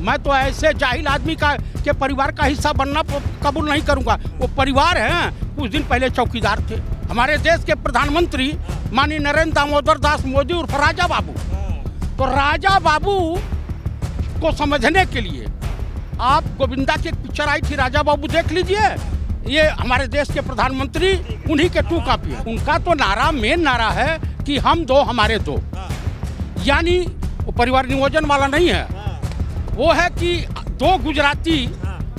मैं तो ऐसे जाहिल आदमी का के परिवार का हिस्सा बनना कबूल नहीं करूंगा। वो परिवार है, कुछ दिन पहले चौकीदार थे हमारे देश के प्रधानमंत्री माननीय नरेंद्र दामोदर दास मोदी उर्फ राजा बाबू। तो राजा बाबू को समझने के लिए आप गोविंदा की एक पिक्चर आई थी राजा बाबू, देख लीजिए। ये हमारे देश के प्रधानमंत्री उन्हीं के टू कॉपी है। उनका तो नारा, मेन नारा है कि हम दो हमारे दो, यानी वो परिवार नियोजन वाला नहीं है। वो है कि दो गुजराती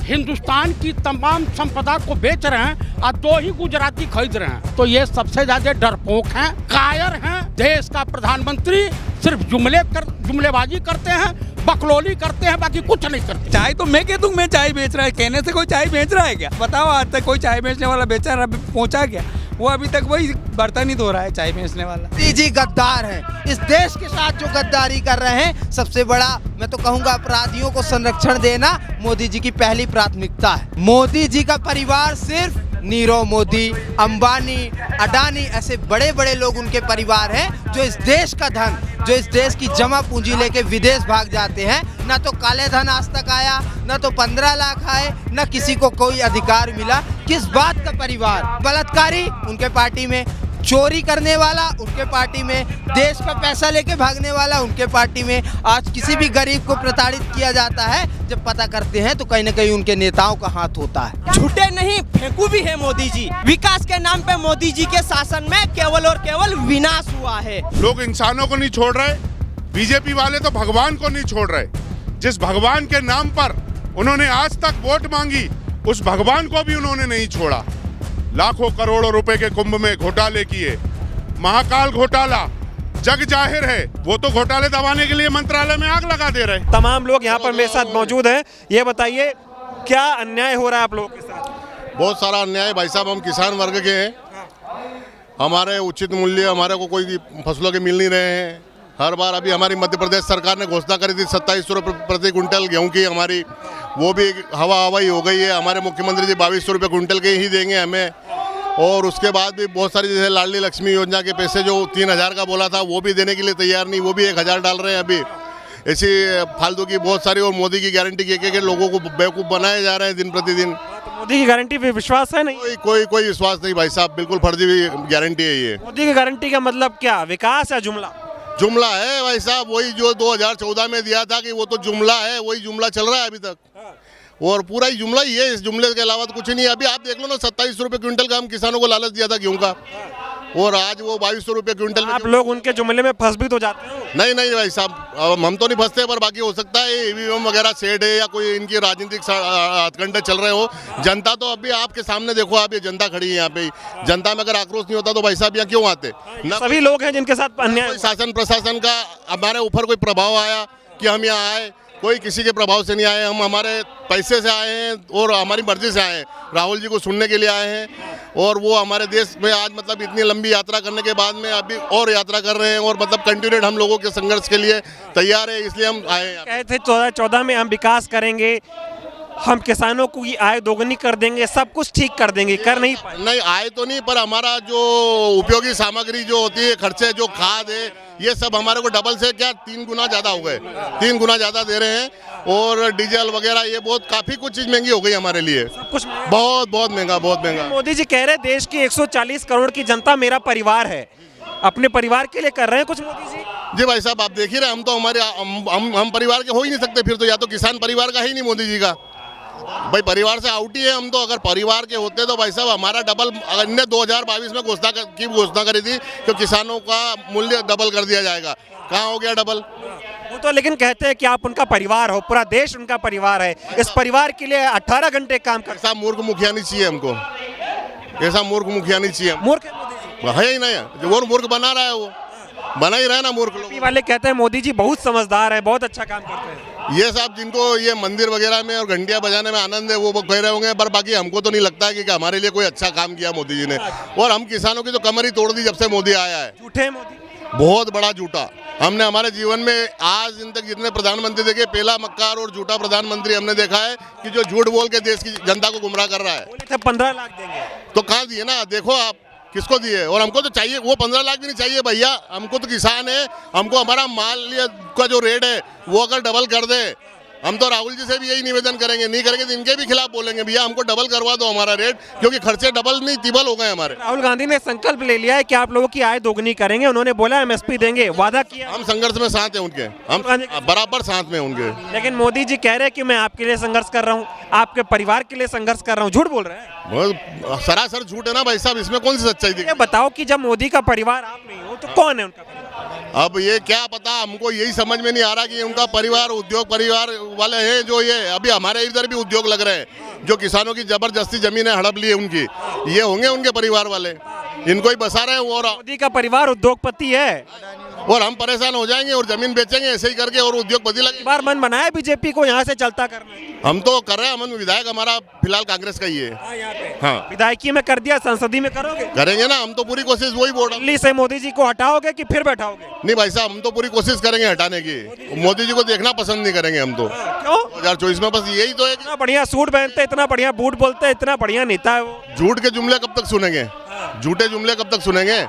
हिंदुस्तान की तमाम संपदा को बेच रहे हैं और दो ही गुजराती खरीद रहे हैं। तो ये सबसे ज्यादा डरपोक हैं, कायर हैं। देश का प्रधानमंत्री सिर्फ जुमलेबाजी करते हैं, बकलोली करते हैं, बाकी कुछ नहीं करते। चाय तो मैं कह दूं, मैं चाय बेच रहा है, कहने से कोई चाय बेच रहा है क्या? बताओ आज तक कोई चाय बेचने वाला बेचा पहुंचा क्या? वो अभी तक वही बर्तन ही धो रहा है चाय बेचने वाला। मोदी जी गद्दार हैं। इस देश के साथ जो गद्दारी कर रहे हैं, सबसे बड़ा मैं तो कहूंगा अपराधियों को संरक्षण देना मोदी जी की पहली प्राथमिकता है। मोदी जी का परिवार सिर्फ नीरव मोदी, अंबानी, अडानी ऐसे बड़े बड़े लोग उनके परिवार हैं जो इस देश का धन, जो इस देश की जमा पूंजी लेके विदेश भाग जाते हैं। ना तो काले धन आज तक आया, ना तो 15 लाख आए, ना किसी को कोई अधिकार मिला। किस बात का परिवार? बलात्कारी उनके पार्टी में, चोरी करने वाला उनके पार्टी में, देश का पैसा लेके भागने वाला उनके पार्टी में। आज किसी भी गरीब को प्रताड़ित किया जाता है, जब पता करते हैं तो कहीं ना कहीं उनके नेताओं का हाथ होता है। झूठे नहीं, फेंकू भी है मोदी जी। विकास के नाम पे मोदी जी के शासन में केवल और केवल विनाश हुआ है। लोग इंसानों को नहीं छोड़ रहे, बीजेपी वाले तो भगवान को नहीं छोड़ रहे। जिस भगवान के नाम पर उन्होंने आज तक वोट मांगी, उस भगवान को भी उन्होंने नहीं छोड़ा। लाखों करोड़ों रुपए के कुंभ में घोटाले किए, महाकाल घोटाला जग जाहिर है। वो तो घोटाले दबाने के लिए मंत्रालय में आग लगा दे रहे। तमाम लोग यहाँ पर मेरे साथ मौजूद हैं। ये बताइए क्या अन्याय हो रहा है आप लोगों के साथ? बहुत सारा अन्याय भाई साहब। हम किसान वर्ग के हैं, हमारे उचित मूल्य हमारे को कोई फसलों के मिल नहीं रहे हैं। हर बार अभी हमारी मध्य प्रदेश सरकार ने घोषणा करी थी 2700 रुपये प्रति क्विंटल गेहूं की, हमारी वो भी हवाई हो गई है। हमारे मुख्यमंत्री जी 2200 रुपये क्विंटल के ही देंगे हमें। और उसके बाद भी बहुत सारी जैसे लाडली लक्ष्मी योजना के पैसे जो 3000 का बोला था वो भी देने के लिए तैयार नहीं, वो भी 1000 डाल रहे हैं अभी। ऐसी फालतू की बहुत सारी, और मोदी की गारंटी के लोगों को बेवकूफ़ बनाए जा रहे हैं दिन प्रतिदिन। मोदी की गारंटी पे विश्वास है नहीं? कोई विश्वास नहीं भाई साहब, बिल्कुल फर्जी गारंटी है ये। मोदी की गारंटी का मतलब क्या, विकास या जुमला? जुमला है भाई साहब, वही जो 2014 में दिया था कि वो तो जुमला है, वही जुमला चल रहा है अभी तक। और पूरा ही जुमला ही है, इस जुमले के अलावा तो कुछ नहीं है। अभी आप देख लो ना, 2700 रुपये क्विंटल का हम किसानों को लालच दिया था गेहूं का, और आज वो 2200 रुपये क्विंटल। आप लोग उनके जुमले में फंस भी तो जाते हो? नहीं भाई साहब, हम तो नहीं फंसते, पर बाकी हो सकता है ईवीएम वगैरह सेट है या कोई इनकी राजनीतिक हथकंडे चल रहे हो। जनता तो अभी आपके सामने देखो, आप ये जनता खड़ी है यहाँ पे। जनता में अगर आक्रोश नहीं होता तो भाई साहब यहाँ क्यों आते? सभी लोग हैं जिनके साथ अन्याय। शासन प्रशासन का हमारे ऊपर कोई प्रभाव आया कि हम यहाँ आए? कोई किसी के प्रभाव से नहीं आए, हम हमारे पैसे से आए हैं और हमारी मर्जी से आए हैं। राहुल जी को सुनने के लिए आए हैं, और वो हमारे देश में आज मतलब इतनी लंबी यात्रा करने के बाद में अभी और यात्रा कर रहे हैं, और मतलब कंटिन्यूड हम लोगों के संघर्ष के लिए तैयार है, इसलिए हम आए हैं। कहे थे 2014 में हम विकास करेंगे, हम किसानों की आय दोगुनी कर देंगे, सब कुछ ठीक कर देंगे, कर नहीं पाए। नहीं, आए तो नहीं, पर हमारा जो उपयोगी सामग्री जो होती है, खर्चे जो खाद है, ये सब हमारे को डबल से क्या 3 गुना ज़्यादा हो गए, 3 गुना ज़्यादा दे रहे हैं। और डीजल वगैरह ये बहुत काफ़ी कुछ चीज़ महंगी हो गई हमारे लिए, कुछ बहुत महंगा। मोदी जी कह रहे देश की 140 करोड़ की जनता मेरा परिवार है, अपने परिवार के लिए कर रहे हैं कुछ मोदी जी? जी भाई साहब, आप देख ही रहे, हम तो हम परिवार के हो ही नहीं सकते फिर तो, या तो किसान परिवार का ही नहीं मोदी जी का भाई, परिवार से आउट ही है हम तो। अगर परिवार के होते तो भाई साहब हमारा डबल, इनने 2022 में घोषणा करी थी कि किसानों का मूल्य डबल कर दिया जाएगा, कहाँ हो गया डबल? वो तो लेकिन कहते हैं कि आप उनका परिवार हो, पूरा देश उनका परिवार है, इस परिवार के लिए 18 घंटे काम कर। ऐसा मूर्ख मुखिया नहीं चाहिए हमको, ऐसा मूर्ख मुखिया नहीं चाहिए। मूर्ख है ही नहीं, जो वो मूर्ख बना रहा है वो बना ही रहा है ना मूर्ख लोग। वाले कहते हैं मोदी जी बहुत समझदार है, बहुत अच्छा काम करते हैं। ये साहब जिनको ये मंदिर वगैरह में और घंटियां बजाने में आनंद है वो कह रहे होंगे, पर बाकी हमको तो नहीं लगता है कि हमारे लिए कोई अच्छा काम किया मोदी जी ने। और हम किसानों की तो कमर ही तोड़ दी जब से मोदी आया है। झूठे मोदी, बहुत बड़ा झूठा। हमने हमारे जीवन में आज दिन तक जितने प्रधानमंत्री देखे, पहला मक्कार और झूठा प्रधानमंत्री हमने देखा है कि जो झूठ बोल के देश की जनता को गुमराह कर रहा है। 15 लाख देंगे तो कहाँ दिए ना, देखो आप किसको दिए। और हमको तो चाहिए वो 15 लाख भी नहीं चाहिए भैया, हमको तो किसान है, हमको हमारा माल का जो रेट है वो अगर डबल कर दे हम तो राहुल जी से भी यही निवेदन करेंगे, नहीं करेंगे तो इनके भी खिलाफ बोलेंगे, भैया हमको डबल करवा दो हमारा रेट, क्योंकि खर्चे डबल नहीं तिबल हो गए हमारे। राहुल गांधी ने संकल्प ले लिया है कि आप लोगों की आय दोगुनी करेंगे, उन्होंने बोला एमएसपी देंगे, वादा किया। हम संघर्ष में साथ हैं उनके, हम बराबर साथ में उनके। लेकिन मोदी जी कह रहे हैं कि मैं आपके लिए संघर्ष कर रहा हूँ, आपके परिवार के लिए संघर्ष कर रहा हूँ, झूठ बोल रहे हैं। वो सरासर झूठ है ना भाई साहब, इसमें कौन सी सच्चाई थी? ये बताओ कि जब मोदी का परिवार आप नहीं हो तो कौन है उनका परिवार? अब ये क्या पता, हमको यही समझ में नहीं आ रहा कि उनका परिवार उद्योग परिवार वाले हैं जो ये अभी हमारे इधर भी उद्योग लग रहे हैं, जो किसानों की जबरदस्ती जमीनें हड़प ली है उनकी, ये होंगे उनके परिवार वाले, इनको ही बसा रहे हैं। और मोदी का परिवार उद्योगपति है और हम परेशान हो जाएंगे और जमीन बेचेंगे ऐसे ही करके और उद्योगपति लगे। बार मन बनाया बीजेपी को यहाँ से चलता करना। हम तो कर रहे हैं, हम विधायक हमारा फिलहाल कांग्रेस का ही है। हाँ, विधायकी में कर दिया, संसदीय में करोगे? करेंगे ना, हम तो पूरी कोशिश वही बोल रहे हैं। दिल्ली से मोदी जी को हटाओगे कि फिर बैठाओगे? नहीं भाई साहब, हम तो पूरी कोशिश करेंगे हटाने की, मोदी जी को देखना पसंद नहीं करेंगे हम तो। क्यों? 2024 में बस यही तो है। इतना बढ़िया सूट पहनते, इतना बढ़िया बूट बोलते, इतना बढ़िया नेता है वो। झूठ के जुमले कब तक सुनेंगे? झूठे जुमले कब तक सुनेंगे?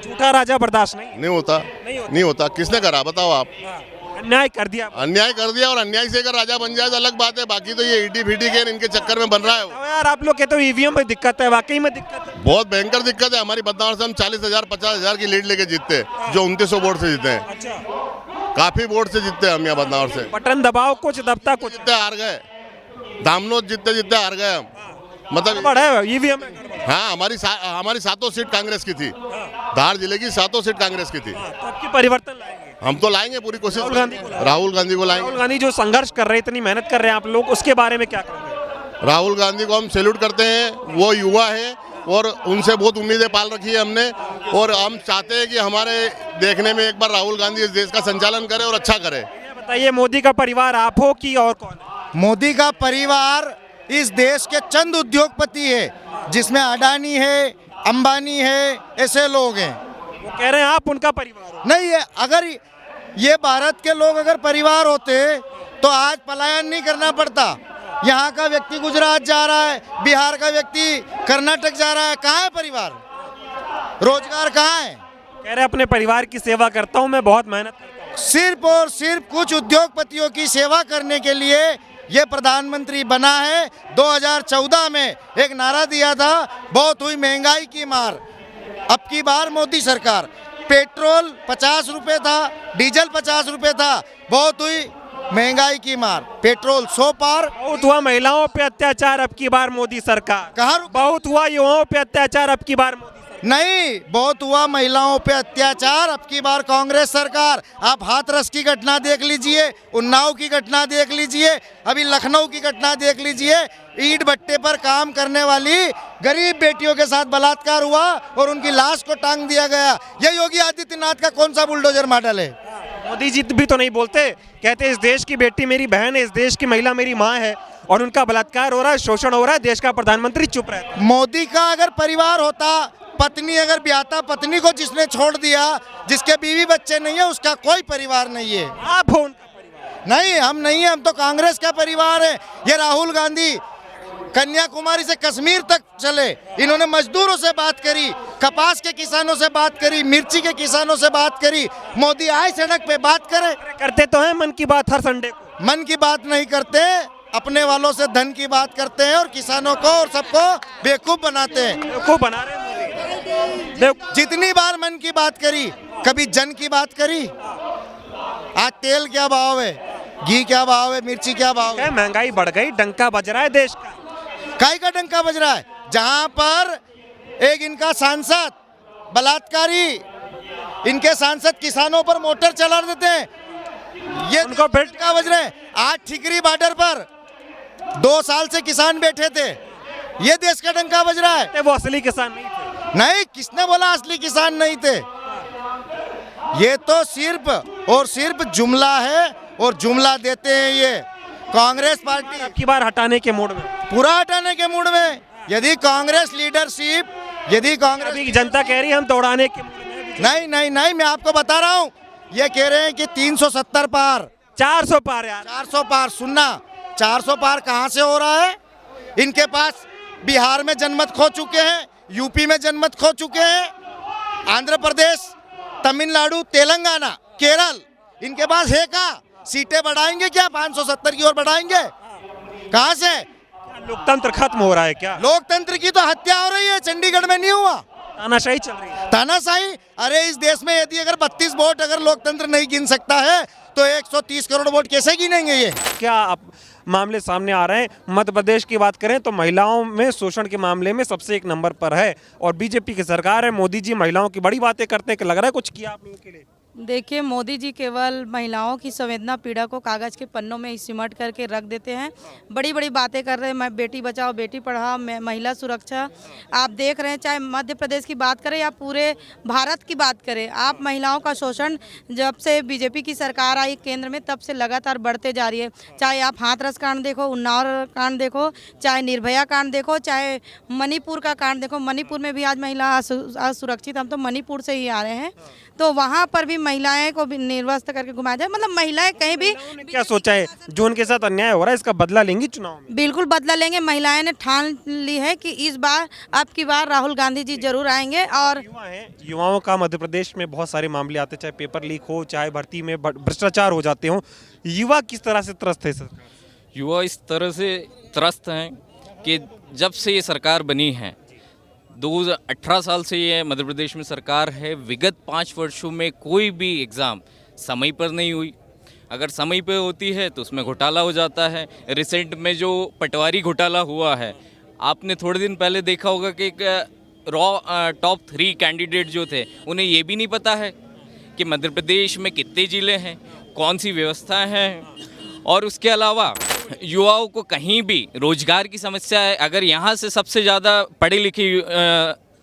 झूठा राजा बर्दाश्त नहीं होता, नहीं होता। किसने करा बताओ आप? अन्याय कर दिया, अन्याय कर दिया, और अन्याय से अगर राजा बन जाए तो अलग बात है, बाकी तो ये ईटी फीटी के इनके चक्कर में बन रहा है। तो यार आप लोग कहते हो ईवीएम में दिक्कत है, वाकई में दिक्कत है? बहुत भयंकर दिक्कत है। हमारी बदनाम से हम 40,000 50,000 की लीड लेके जीतते, जो 2900 वोट से जीते हैं। काफी वोट से जीतते हैं हम यहाँ बदनावर से। बटन दबाओ, कुछ दबता कुछ। जीतते हार गए, दामनोद जीतते हार गए हम, मतलब बड़ा ईवीएम। हाँ, हमारी 7 सीट कांग्रेस की थी, धार जिले की 7 सीट कांग्रेस की थी। तो आपकी परिवर्तन लाएंगे? हम तो लाएंगे, पूरी कोशिश। राहुल गांधी को लाएंगे। राहुल गांधी को लाएंगे। राहुल गांधी जो संघर्ष कर रहे हैं, इतनी मेहनत कर रहे हैं आप लोग, उसके बारे में क्या कहोगे? राहुल गांधी को हम सैल्यूट करते हैं, वो युवा है और उनसे बहुत उम्मीदें पाल रखी है हमने, और हम चाहते हैं कि हमारे देखने में एक बार राहुल गांधी इस देश का संचालन करे और अच्छा करे। बताइए, मोदी का परिवार आप हो कि और कौन है? मोदी का परिवार इस देश के चंद उद्योगपति है, जिसमें अडानी है, अंबानी है, ऐसे लोग हैं। वो कह रहे हैं आप उनका परिवार हो। नहीं है, अगर ये भारत के लोग अगर परिवार होते तो आज पलायन नहीं करना पड़ता। यहाँ का व्यक्ति गुजरात जा रहा है, बिहार का व्यक्ति कर्नाटक जा रहा है, कहाँ है परिवार? रोजगार कहाँ है? कह रहे अपने परिवार की सेवा करता हूँ मैं, बहुत मेहनत करता हूँ। सिर्फ और सिर्फ कुछ उद्योगपतियों की सेवा करने के लिए ये प्रधानमंत्री बना है। 2014 में एक नारा दिया था, बहुत हुई महंगाई की मार। अब की बार मोदी सरकार, पेट्रोल 50 रुपये था, डीजल 50 रुपये था, बहुत हुई महंगाई की मार, पेट्रोल 100 पार। बहुत हुआ महिलाओं पे अत्याचार, अब की बार मोदी सरकार। कहाँ बहुत हुआ युवाओं पे अत्याचार, अब की बार मोदी सरकार। नहीं, बहुत हुआ महिलाओं पे अत्याचार, अब की बार कांग्रेस सरकार। आप हाथरस की घटना देख लीजिए, उन्नाव की घटना देख लीजिए, अभी लखनऊ की घटना देख लीजिए। ईंट भट्टे पर काम करने वाली गरीब बेटियों के साथ बलात्कार हुआ और उनकी लाश को टांग दिया गया। ये योगी आदित्यनाथ का कौन सा बुलडोजर मॉडल है? मोदी जी भी तो नहीं बोलते, कहते इस देश की बेटी मेरी बहन है, इस देश की महिला मेरी माँ है, और उनका बलात्कार हो रहा है, शोषण हो रहा है, देश का प्रधानमंत्री चुप रहता है। मोदी का अगर परिवार होता, पत्नी अगर ब्याहता, पत्नी को जिसने छोड़ दिया, जिसके बीवी बच्चे नहीं है, उसका कोई परिवार नहीं है। आप हो उनका परिवार? नहीं, हम नहीं है, हम तो कांग्रेस का परिवार है। ये राहुल गांधी कन्याकुमारी से कश्मीर तक चले, इन्होंने मजदूरों से बात करी, कपास के किसानों से बात करी, मिर्ची के किसानों से बात करी। मोदी आए सड़क पे बात करे। करते तो हैं मन की बात हर संडे को। मन की बात नहीं करते, अपने वालों से धन की बात करते हैं और किसानों को और सबको बेवकूफ बनाते हैं। बेवकूफ बना रहे हैं। जितनी बार मन की बात करी, कभी जन की बात करी। आज तेल क्या भाव है, घी क्या भाव है, मिर्ची क्या भाव है? महंगाई बढ़ गई, डंका बज रहा है देश का। काहे का डंका बज रहा है? जहां पर एक इनका सांसद बलात्कारी, इनके सांसद किसानों पर मोटर चला देते हैं, ये उनको डंका बज रहे हैं। आज ठिकरी बॉर्डर पर 2 साल से किसान बैठे थे, ये देश का डंका बज रहा है। वो असली किसान नहीं थे। नहीं, किसने बोला असली किसान नहीं थे? ये तो सिर्फ और सिर्फ जुमला है, और जुमला देते हैं ये कांग्रेस पार्टी। अब की बार हटाने के मूड में, पूरा हटाने के मूड में। यदि कांग्रेस लीडरशिप, यदि कांग्रेस अभी जनता कह रही है हम दौड़ाने के मूड में। नहीं नहीं नहीं, मैं आपको बता रहा हूँ, ये कह रहे हैं कि 370 पार, 400 पार यार, 400 पार। सुनना, 400 पार कहाँ से हो रहा है? इनके पास बिहार में जनमत खो चुके हैं, यूपी में जनमत खो चुके हैं, आंध्र प्रदेश, तमिलनाडु, तेलंगाना, केरल, इनके पास है का? सीटें बढ़ाएंगे क्या? 570 की ओर बढ़ाएंगे? कहाँ से? लोकतंत्र खत्म हो रहा है क्या? लोकतंत्र की तो हत्या हो रही है, चंडीगढ़ में नहीं हुआ? तानाशाही चल रही है। तानाशाही? अरे इस देश में यदि अगर 32 वोट अगर लोकतंत्र नहीं गिन सकता है तो 130 करोड़ वोट कैसे गिनेंगे ये? क्या आप मामले सामने आ रहे हैं? मध्य प्रदेश की बात करें तो महिलाओं में शोषण के मामले में सबसे एक नंबर पर है और बीजेपी की सरकार है। मोदी जी महिलाओं की बड़ी बातें करते हैं कि लग रहा है कुछ किया आप लोगों के लिए। देखिए, मोदी जी केवल महिलाओं की संवेदना पीड़ा को कागज़ के पन्नों में सिमट करके रख देते हैं। बड़ी बड़ी बातें कर रहे हैं, मैं बेटी बचाओ बेटी पढ़ाओ, महिला सुरक्षा। आप देख रहे हैं, चाहे मध्य प्रदेश की बात करें या पूरे भारत की बात करें, आप महिलाओं का शोषण जब से बीजेपी की सरकार आई केंद्र में तब से लगातार बढ़ते जा रही है। चाहे आप हाथरस कांड देखो, उन्नाव कांड देखो, चाहे निर्भया कांड देखो, चाहे मणिपुर का कांड देखो। मणिपुर में भी आज महिला असुरक्षित, हम तो मणिपुर से ही आ रहे हैं, तो वहाँ पर भी महिलाएं को भी निर्वस्त्र करके घुमाया जाए। मतलब महिलाएं कहीं भी क्या सोचा है जो उनके साथ अन्याय हो रहा है इसका बदला लेंगी चुनाव में? बिल्कुल बदला लेंगे। महिलाएं ने ठान ली है कि इस बार अब की बार राहुल गांधी जी जरूर आएंगे। और युवाओं का मध्य प्रदेश में बहुत सारे मामले आते, चाहे पेपर लीक हो, चाहे भर्ती में भ्रष्टाचार हो जाते हो। युवा किस तरह से त्रस्त है सर? युवा इस तरह से त्रस्त हैं कि जब से ये सरकार बनी है, 2018 साल से ये मध्य प्रदेश में सरकार है, विगत 5 वर्षों में कोई भी एग्ज़ाम समय पर नहीं हुई। अगर समय पर होती है तो उसमें घोटाला हो जाता है। रिसेंट में जो पटवारी घोटाला हुआ है, आपने थोड़े दिन पहले देखा होगा कि एक टॉप 3 कैंडिडेट जो थे उन्हें ये भी नहीं पता है कि मध्य प्रदेश में कितने ज़िले हैं, कौन सी व्यवस्था है। और उसके अलावा युवाओं को कहीं भी रोजगार की समस्या है। अगर यहाँ से सबसे ज़्यादा पढ़े लिखे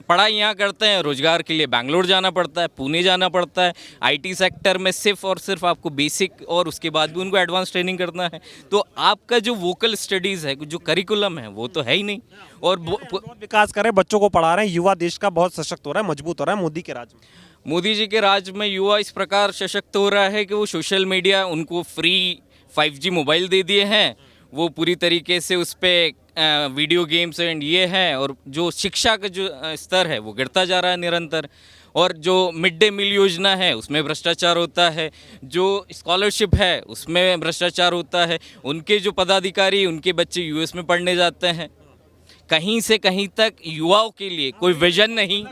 पढ़ाई यहाँ करते हैं, रोजगार के लिए बैंगलोर जाना पड़ता है, पुणे जाना पड़ता है। आईटी सेक्टर में सिर्फ और सिर्फ आपको बेसिक और उसके बाद भी उनको एडवांस ट्रेनिंग करना है। तो आपका जो वोकल स्टडीज़ है, जो करिकुलम है, वो तो है ही नहीं। और विकास कर रहे हैं, बच्चों को पढ़ा रहे हैं, युवा देश का बहुत सशक्त हो रहा है, मजबूत हो रहा है मोदी के राज में। मोदी जी के राज में युवा इस प्रकार सशक्त हो रहा है कि वो सोशल मीडिया, उनको फ्री 5G मोबाइल दे दिए हैं, वो पूरी तरीके से उस पर वीडियो गेम्स एंड ये हैं। और जो शिक्षा का जो स्तर है वो गिरता जा रहा है निरंतर। और जो मिड डे मील योजना है उसमें भ्रष्टाचार होता है, जो स्कॉलरशिप है उसमें भ्रष्टाचार होता है। उनके जो पदाधिकारी, उनके बच्चे यूएस में पढ़ने जाते हैं। कहीं से कहीं तक युवाओं के लिए कोई विजन नहीं।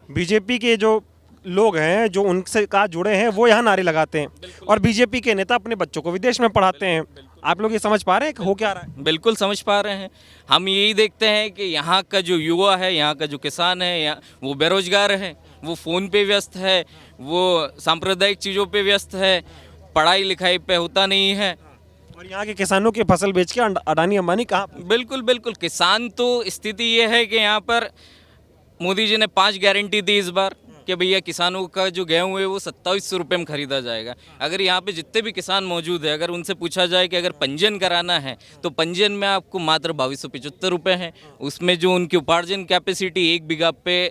बीजेपी के जो लोग हैं जो उनसे का जुड़े हैं वो यहाँ नारे लगाते हैं और बीजेपी के नेता अपने बच्चों को विदेश में पढ़ाते हैं। आप लोग ये समझ पा रहे हैं कि हो क्या रहा है? बिल्कुल समझ पा रहे हैं। हम यही देखते हैं कि यहाँ का जो युवा है, यहाँ का जो किसान है, वो बेरोजगार है, वो फ़ोन पे व्यस्त है, वो सांप्रदायिक चीज़ों पे व्यस्त है, पढ़ाई लिखाई पे होता नहीं है। और यहाँ के किसानों की फसल बेच के अडानी अंबानी कहाँ? बिल्कुल बिल्कुल। किसान तो स्थिति ये है कि यहाँ पर मोदी जी ने 5 गारंटी दी इस बार कि भैया किसानों का जो गेहूँ है वो 2700 रुपये में ख़रीदा जाएगा। अगर यहाँ पे जितने भी किसान मौजूद है, अगर उनसे पूछा जाए कि अगर पंजीयन कराना है तो पंजीयन में आपको मात्र 2275 रुपये है। उसमें जो उनकी उपार्जन कैपेसिटी 1 बीघा पे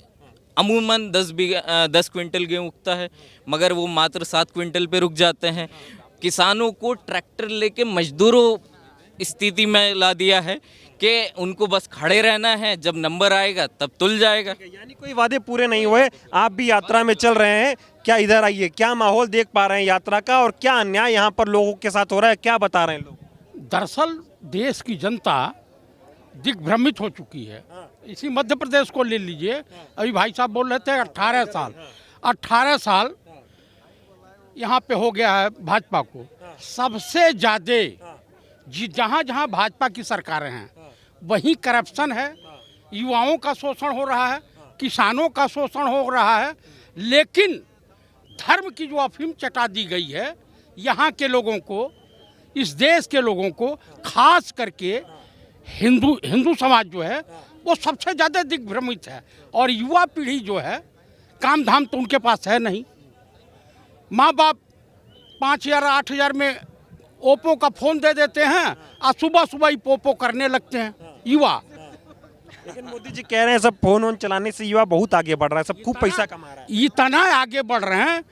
अमूमन 10 क्विंटल गेहूँ उगता है, मगर वो मात्र 7 क्विंटल पे रुक जाते हैं। किसानों को ट्रैक्टर लेके मजदूरों स्थिति में ला दिया है कि उनको बस खड़े रहना है, जब नंबर आएगा तब तुल जाएगा। यानी कोई वादे पूरे नहीं हुए। आप भी यात्रा में चल रहे हैं, क्या इधर आइए, क्या माहौल देख पा रहे हैं यात्रा का और क्या अन्याय यहाँ पर लोगों के साथ हो रहा है, क्या बता रहे हैं लोग? दरअसल देश की जनता दिग्भ्रमित हो चुकी है। इसी मध्य प्रदेश को ले लीजिए, अभी भाई साहब बोल रहे थे 18 साल यहाँ पे हो गया है भाजपा को। सबसे ज़्यादा जहाँ जहाँ भाजपा की सरकारें हैं वहीं करप्शन है, युवाओं का शोषण हो रहा है, किसानों का शोषण हो रहा है। लेकिन धर्म की जो अफीम चटा दी गई है यहाँ के लोगों को, इस देश के लोगों को, खास करके हिंदू समाज जो है वो सबसे ज़्यादा दिग्भ्रमित है। और युवा पीढ़ी जो है, काम धाम तो उनके पास है नहीं। माँ बाप 5000 8000 में ओप्पो का फ़ोन दे देते हैं और सुबह सुबह ही पोपो करने लगते हैं युवा। लेकिन मोदी जी कह रहे हैं सब फोन चलाने से युवा बहुत आगे बढ़ रहा है, सब खूब पैसा कमा रहा है। इतना आगे बढ़ रहे हैं,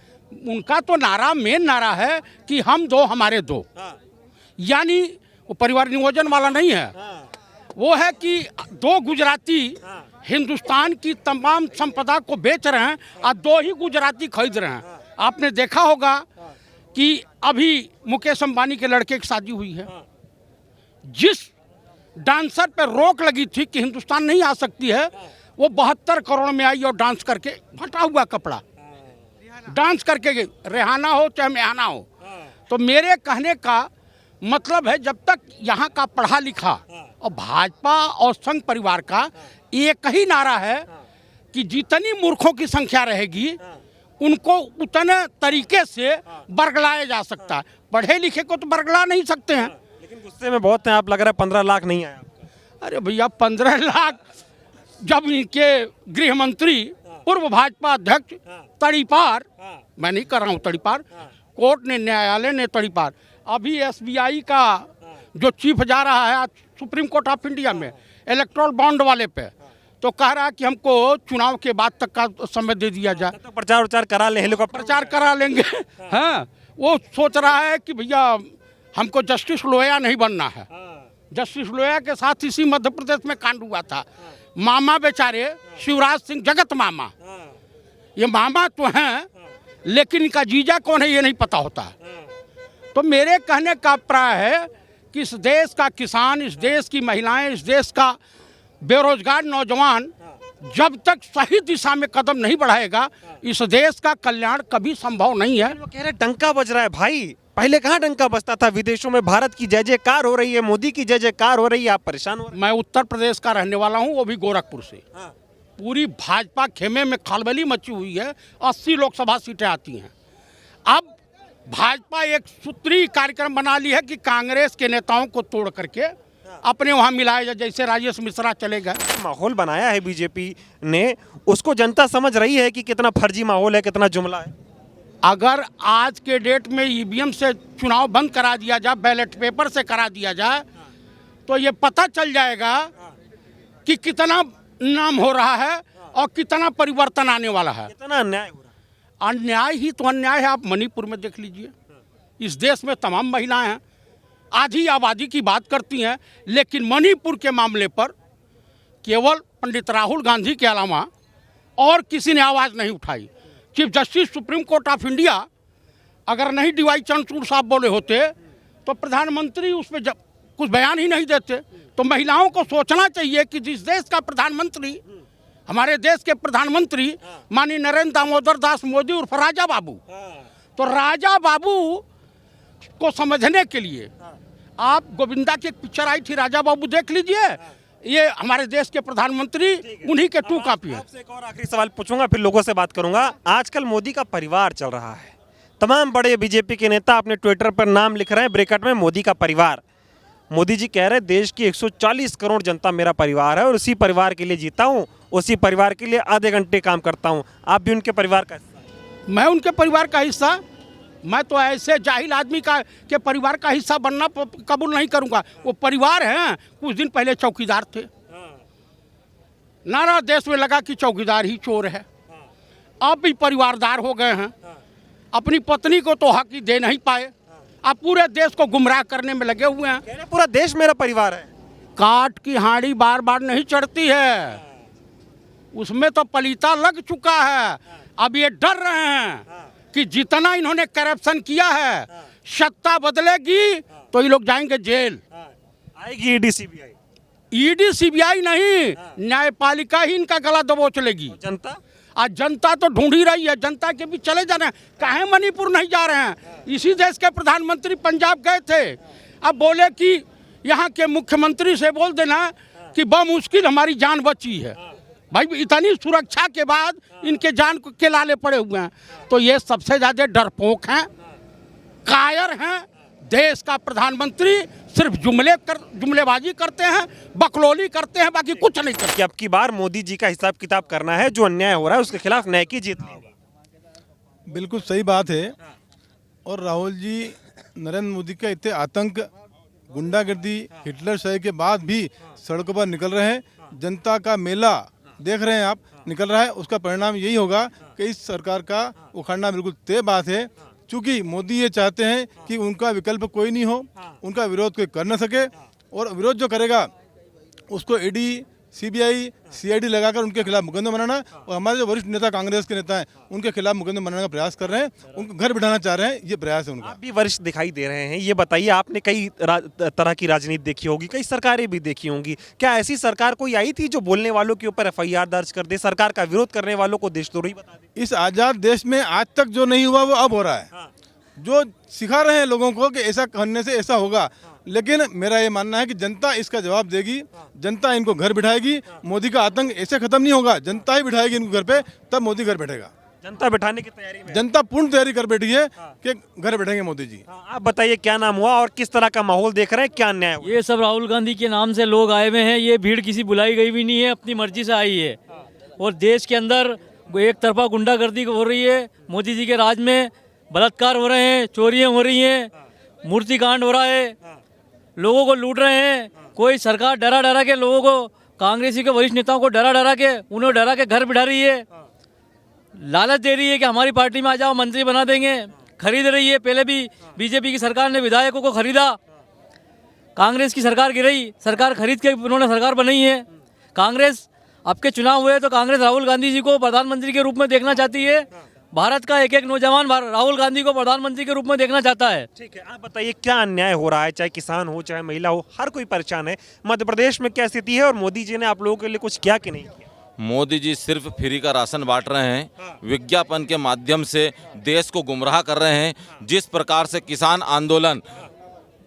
उनका तो नारा, मेन नारा है कि हम दो हमारे दो। यानी वो परिवार नियोजन वाला नहीं है, वो है कि 2 गुजराती हिंदुस्तान की तमाम संपदा को बेच रहे हैं और 2 ही गुजराती खरीद रहे हैं। आपने देखा होगा कि अभी मुकेश अंबानी के लड़के की शादी हुई है, जिस डांसर पे रोक लगी थी कि हिंदुस्तान नहीं आ सकती है, वो 72 करोड़ में आई और डांस करके, फटा हुआ कपड़ा डांस करके गई, रेहाना हो चाहे मेहाना हो। तो मेरे कहने का मतलब है, जब तक यहाँ का पढ़ा लिखा और भाजपा और संघ परिवार का एक ही नारा है कि जितनी मूर्खों की संख्या रहेगी उनको उतने तरीके से बरगलाया जा सकता है। पढ़े लिखे को तो बरगला नहीं सकते हैं। लेकिन गुस्से में बहुत हैं आप, लग रहा है 15 लाख नहीं आया। अरे भैया 15 लाख जब इनके गृह मंत्री पूर्व भाजपा अध्यक्ष तड़ीपार, मैं नहीं कर रहा हूँ तड़ीपार, कोर्ट ने, न्यायालय ने तड़ीपार, अभी एसबीआई का जो चीफ जा रहा है आज सुप्रीम कोर्ट ऑफ इंडिया में इलेक्ट्रल बॉन्ड वाले पे, तो कह रहा है कि हमको चुनाव के बाद तक का समय दे दिया जाए। तो प्रचार करा ले, हेलीकॉप्टर प्रचार करा लेंगे। हाँ, वो सोच रहा है कि भैया हमको जस्टिस लोया नहीं बनना है। जस्टिस लोया के साथ इसी मध्य प्रदेश में कांड हुआ था। मामा बेचारे शिवराज सिंह, जगत मामा, ये मामा तो हैं लेकिन इनका जीजा कौन है ये नहीं पता होता। तो मेरे कहने का अभिप्राय है कि इस देश का किसान, इस देश की महिलाएं, इस देश का बेरोजगार नौजवान जब तक सही दिशा में कदम नहीं बढ़ाएगा, इस देश का कल्याण कभी संभव नहीं है। वो कह रहे डंका बज रहा है भाई, पहले कहाँ डंका बजता था? विदेशों में भारत की जय जयकार हो रही है, मोदी की जय जयकार हो रही है, आप परेशान हो रहे हैं। मैं उत्तर प्रदेश का रहने वाला हूँ, वो भी गोरखपुर से। पूरी भाजपा खेमे में खलबली मची हुई है, 80 लोकसभा सीटें आती हैं। अब भाजपा एक सूत्री कार्यक्रम बना ली है कि कांग्रेस के नेताओं को तोड़ करके अपने वहाँ मिलाया जाए, जैसे राजेश मिश्रा चले गए। माहौल बनाया है बीजेपी ने, उसको जनता समझ रही है कि कितना फर्जी माहौल है, कितना जुमला है। अगर आज के डेट में ईवीएम से चुनाव बंद करा दिया जाए, बैलेट पेपर से करा दिया जाए, तो ये पता चल जाएगा कि कितना नाम हो रहा है और कितना परिवर्तन आने वाला है। कितना अन्याय हो रहा है। अन्याय ही तो अन्याय है। आप मणिपुर में देख लीजिए, इस देश में तमाम महिलाएं हैं, आधी आबादी की बात करती हैं, लेकिन मणिपुर के मामले पर केवल पंडित राहुल गांधी के अलावा और किसी ने आवाज़ नहीं उठाई। Chief justice supreme court of India अगर नहीं डीवाई चंद्रचूड़ साहब बोले होते तो प्रधानमंत्री उस पर कुछ बयान ही नहीं देते। तो महिलाओं को सोचना चाहिए कि जिस देश का प्रधानमंत्री, हमारे देश के प्रधानमंत्री माननीय नरेंद्र दामोदर दास मोदी उर्फ राजा बाबू, तो राजा बाबू को समझने के लिए आप गोविंदा की एक पिक्चर आई थी, राजा बाबू देख लीजिए, ये हमारे देश के प्रधानमंत्री उन्हीं के 2 कॉपी है। आपसे एक और आखिरी सवाल पूछूंगा, फिर लोगों से बात करूंगा। आजकल मोदी का परिवार चल रहा है, तमाम बड़े बीजेपी के नेता अपने ट्विटर पर नाम लिख रहे हैं ब्रैकेट में मोदी का परिवार। मोदी जी कह रहे हैं देश की 140 करोड़ जनता मेरा परिवार है और उसी परिवार के लिए जीता हूँ, उसी परिवार के लिए आधे घंटे काम करता हूँ। आप भी उनके परिवार का हिस्सा? मैं उनके परिवार का हिस्सा, मैं तो ऐसे जाहिल आदमी का के परिवार का हिस्सा बनना कबूल नहीं करूंगा। वो परिवार हैं, कुछ दिन पहले चौकीदार थे, नारा देश में लगा कि चौकीदार ही चोर है। अब भी परिवारदार हो गए हैं, अपनी पत्नी को तो हक ही दे नहीं पाए, अब पूरे देश को गुमराह करने में लगे हुए हैं। कह रहे पूरा देश मेरा परिवार है। काट की हांडी बार बार नहीं चढ़ती है, उसमें तो पलीता लग चुका है। अब ये डर रहे हैं कि जितना इन्होंने करप्शन किया है, सत्ता बदलेगी तो ये लोग जाएंगे जेल। आएगी ईडी सीबीआई? ईडी सीबीआई नहीं, न्यायपालिका ही इनका गला दबोच लेगी। जनता? आज जनता तो ढूंढ ही रही है, जनता के भी चले जा रहे हैं। काहे मणिपुर नहीं जा रहे हैं? इसी देश के प्रधानमंत्री पंजाब गए थे, अब बोले कि यहाँ के मुख्यमंत्री से बोल देना कि बमुश्किल हमारी जान बची है। भाई इतनी सुरक्षा के बाद इनके जान के लाले पड़े हुए हैं। तो ये सबसे ज़्यादा डरपोक हैं, कायर हैं। देश का प्रधानमंत्री सिर्फ जुमलेबाजी करते हैं, बकलोली करते हैं, बाकी कुछ नहीं करते। कि अब की बार मोदी जी का हिसाब किताब करना है, जो अन्याय हो रहा है उसके खिलाफ न्याय की जीत होगा। बिल्कुल सही बात है। और राहुल जी नरेंद्र मोदी का इतने आतंक, गुंडागर्दी, हिटलर शाही के बाद भी सड़कों पर निकल रहे हैं। जनता का मेला देख रहे हैं आप, निकल रहा है। उसका परिणाम यही होगा कि इस सरकार का उखाड़ना बिल्कुल तय बात है। चूँकि मोदी ये चाहते हैं कि उनका विकल्प कोई नहीं हो, उनका विरोध कोई कर न सके, और विरोध जो करेगा उसको ईडी सीबीआई सीआईडी लगाकर उनके खिलाफ मुकदमा बनाना और हमारे जो वरिष्ठ नेता कांग्रेस के नेता हैं उनके खिलाफ मुकदमा बनाने का प्रयास कर रहे हैं, उनको घर बिठाना चाह रहे हैं, ये प्रयास है उनका। आप भी वरिष्ठ दिखाई दे रहे हैं, ये बताइए आपने कई तरह की राजनीति देखी होगी, कई सरकारें भी देखी होंगी, क्या ऐसी सरकार कोई आई थी जो बोलने वालों के ऊपर एफआईआर दर्ज कर दे, सरकार का विरोध करने वालों को देशद्रोही बता दे? इस आज़ाद देश में आज तक जो नहीं हुआ वो अब हो रहा है। जो सिखा रहे हैं लोगों को कि ऐसा करने से ऐसा होगा, लेकिन मेरा ये मानना है कि जनता इसका जवाब देगी, जनता इनको घर बिठाएगी। मोदी का आतंक ऐसे खत्म नहीं होगा, जनता ही बिठाएगी इनको घर पे, तब मोदी घर बैठेगा। जनता बिठाने की तैयारी में? जनता पूर्ण तैयारी कर बैठी है कि घर बैठेंगे मोदी जी। आप बताइए क्या नाम हुआ और किस तरह का माहौल देख रहे हैं, क्या अन्याय हुआ? ये सब राहुल गांधी के नाम से लोग आए हुए हैं, ये भीड़ किसी बुलाई गई भी नहीं है, अपनी मर्जी से आई है। और देश के अंदर एक तरफा गुंडागर्दी हो रही है, मोदी जी के राज में बलात्कार हो रहे हैं, चोरियां हो रही हैं, मूर्ति कांड हो रहा है, लोगों को लूट रहे हैं। कोई सरकार डरा डरा के लोगों को, कांग्रेसी के वरिष्ठ नेताओं को डरा डरा के, उन्हें डरा के घर बिठा रही है, लालच दे रही है कि हमारी पार्टी में आ जाओ, मंत्री बना देंगे, खरीद रही है। पहले भी बीजेपी की सरकार ने विधायकों को खरीदा, कांग्रेस की सरकार गिरी, सरकार खरीद के उन्होंने सरकार बनाई है। कांग्रेस, अब के चुनाव हुए तो कांग्रेस राहुल गांधी जी को प्रधानमंत्री के रूप में देखना चाहती है। भारत का एक एक नौजवान राहुल गांधी को प्रधानमंत्री के रूप में देखना चाहता है। ठीक है, आप बताइए क्या अन्याय हो रहा है, चाहे किसान हो चाहे महिला हो, हर कोई परेशान है। मध्य प्रदेश में क्या स्थिति है और मोदी जी ने आप लोगों के लिए कुछ किया कि नहीं किया? मोदी जी सिर्फ फ्री का राशन बांट रहे हैं, विज्ञापन के माध्यम से देश को गुमराह कर रहे हैं। जिस प्रकार से किसान आंदोलन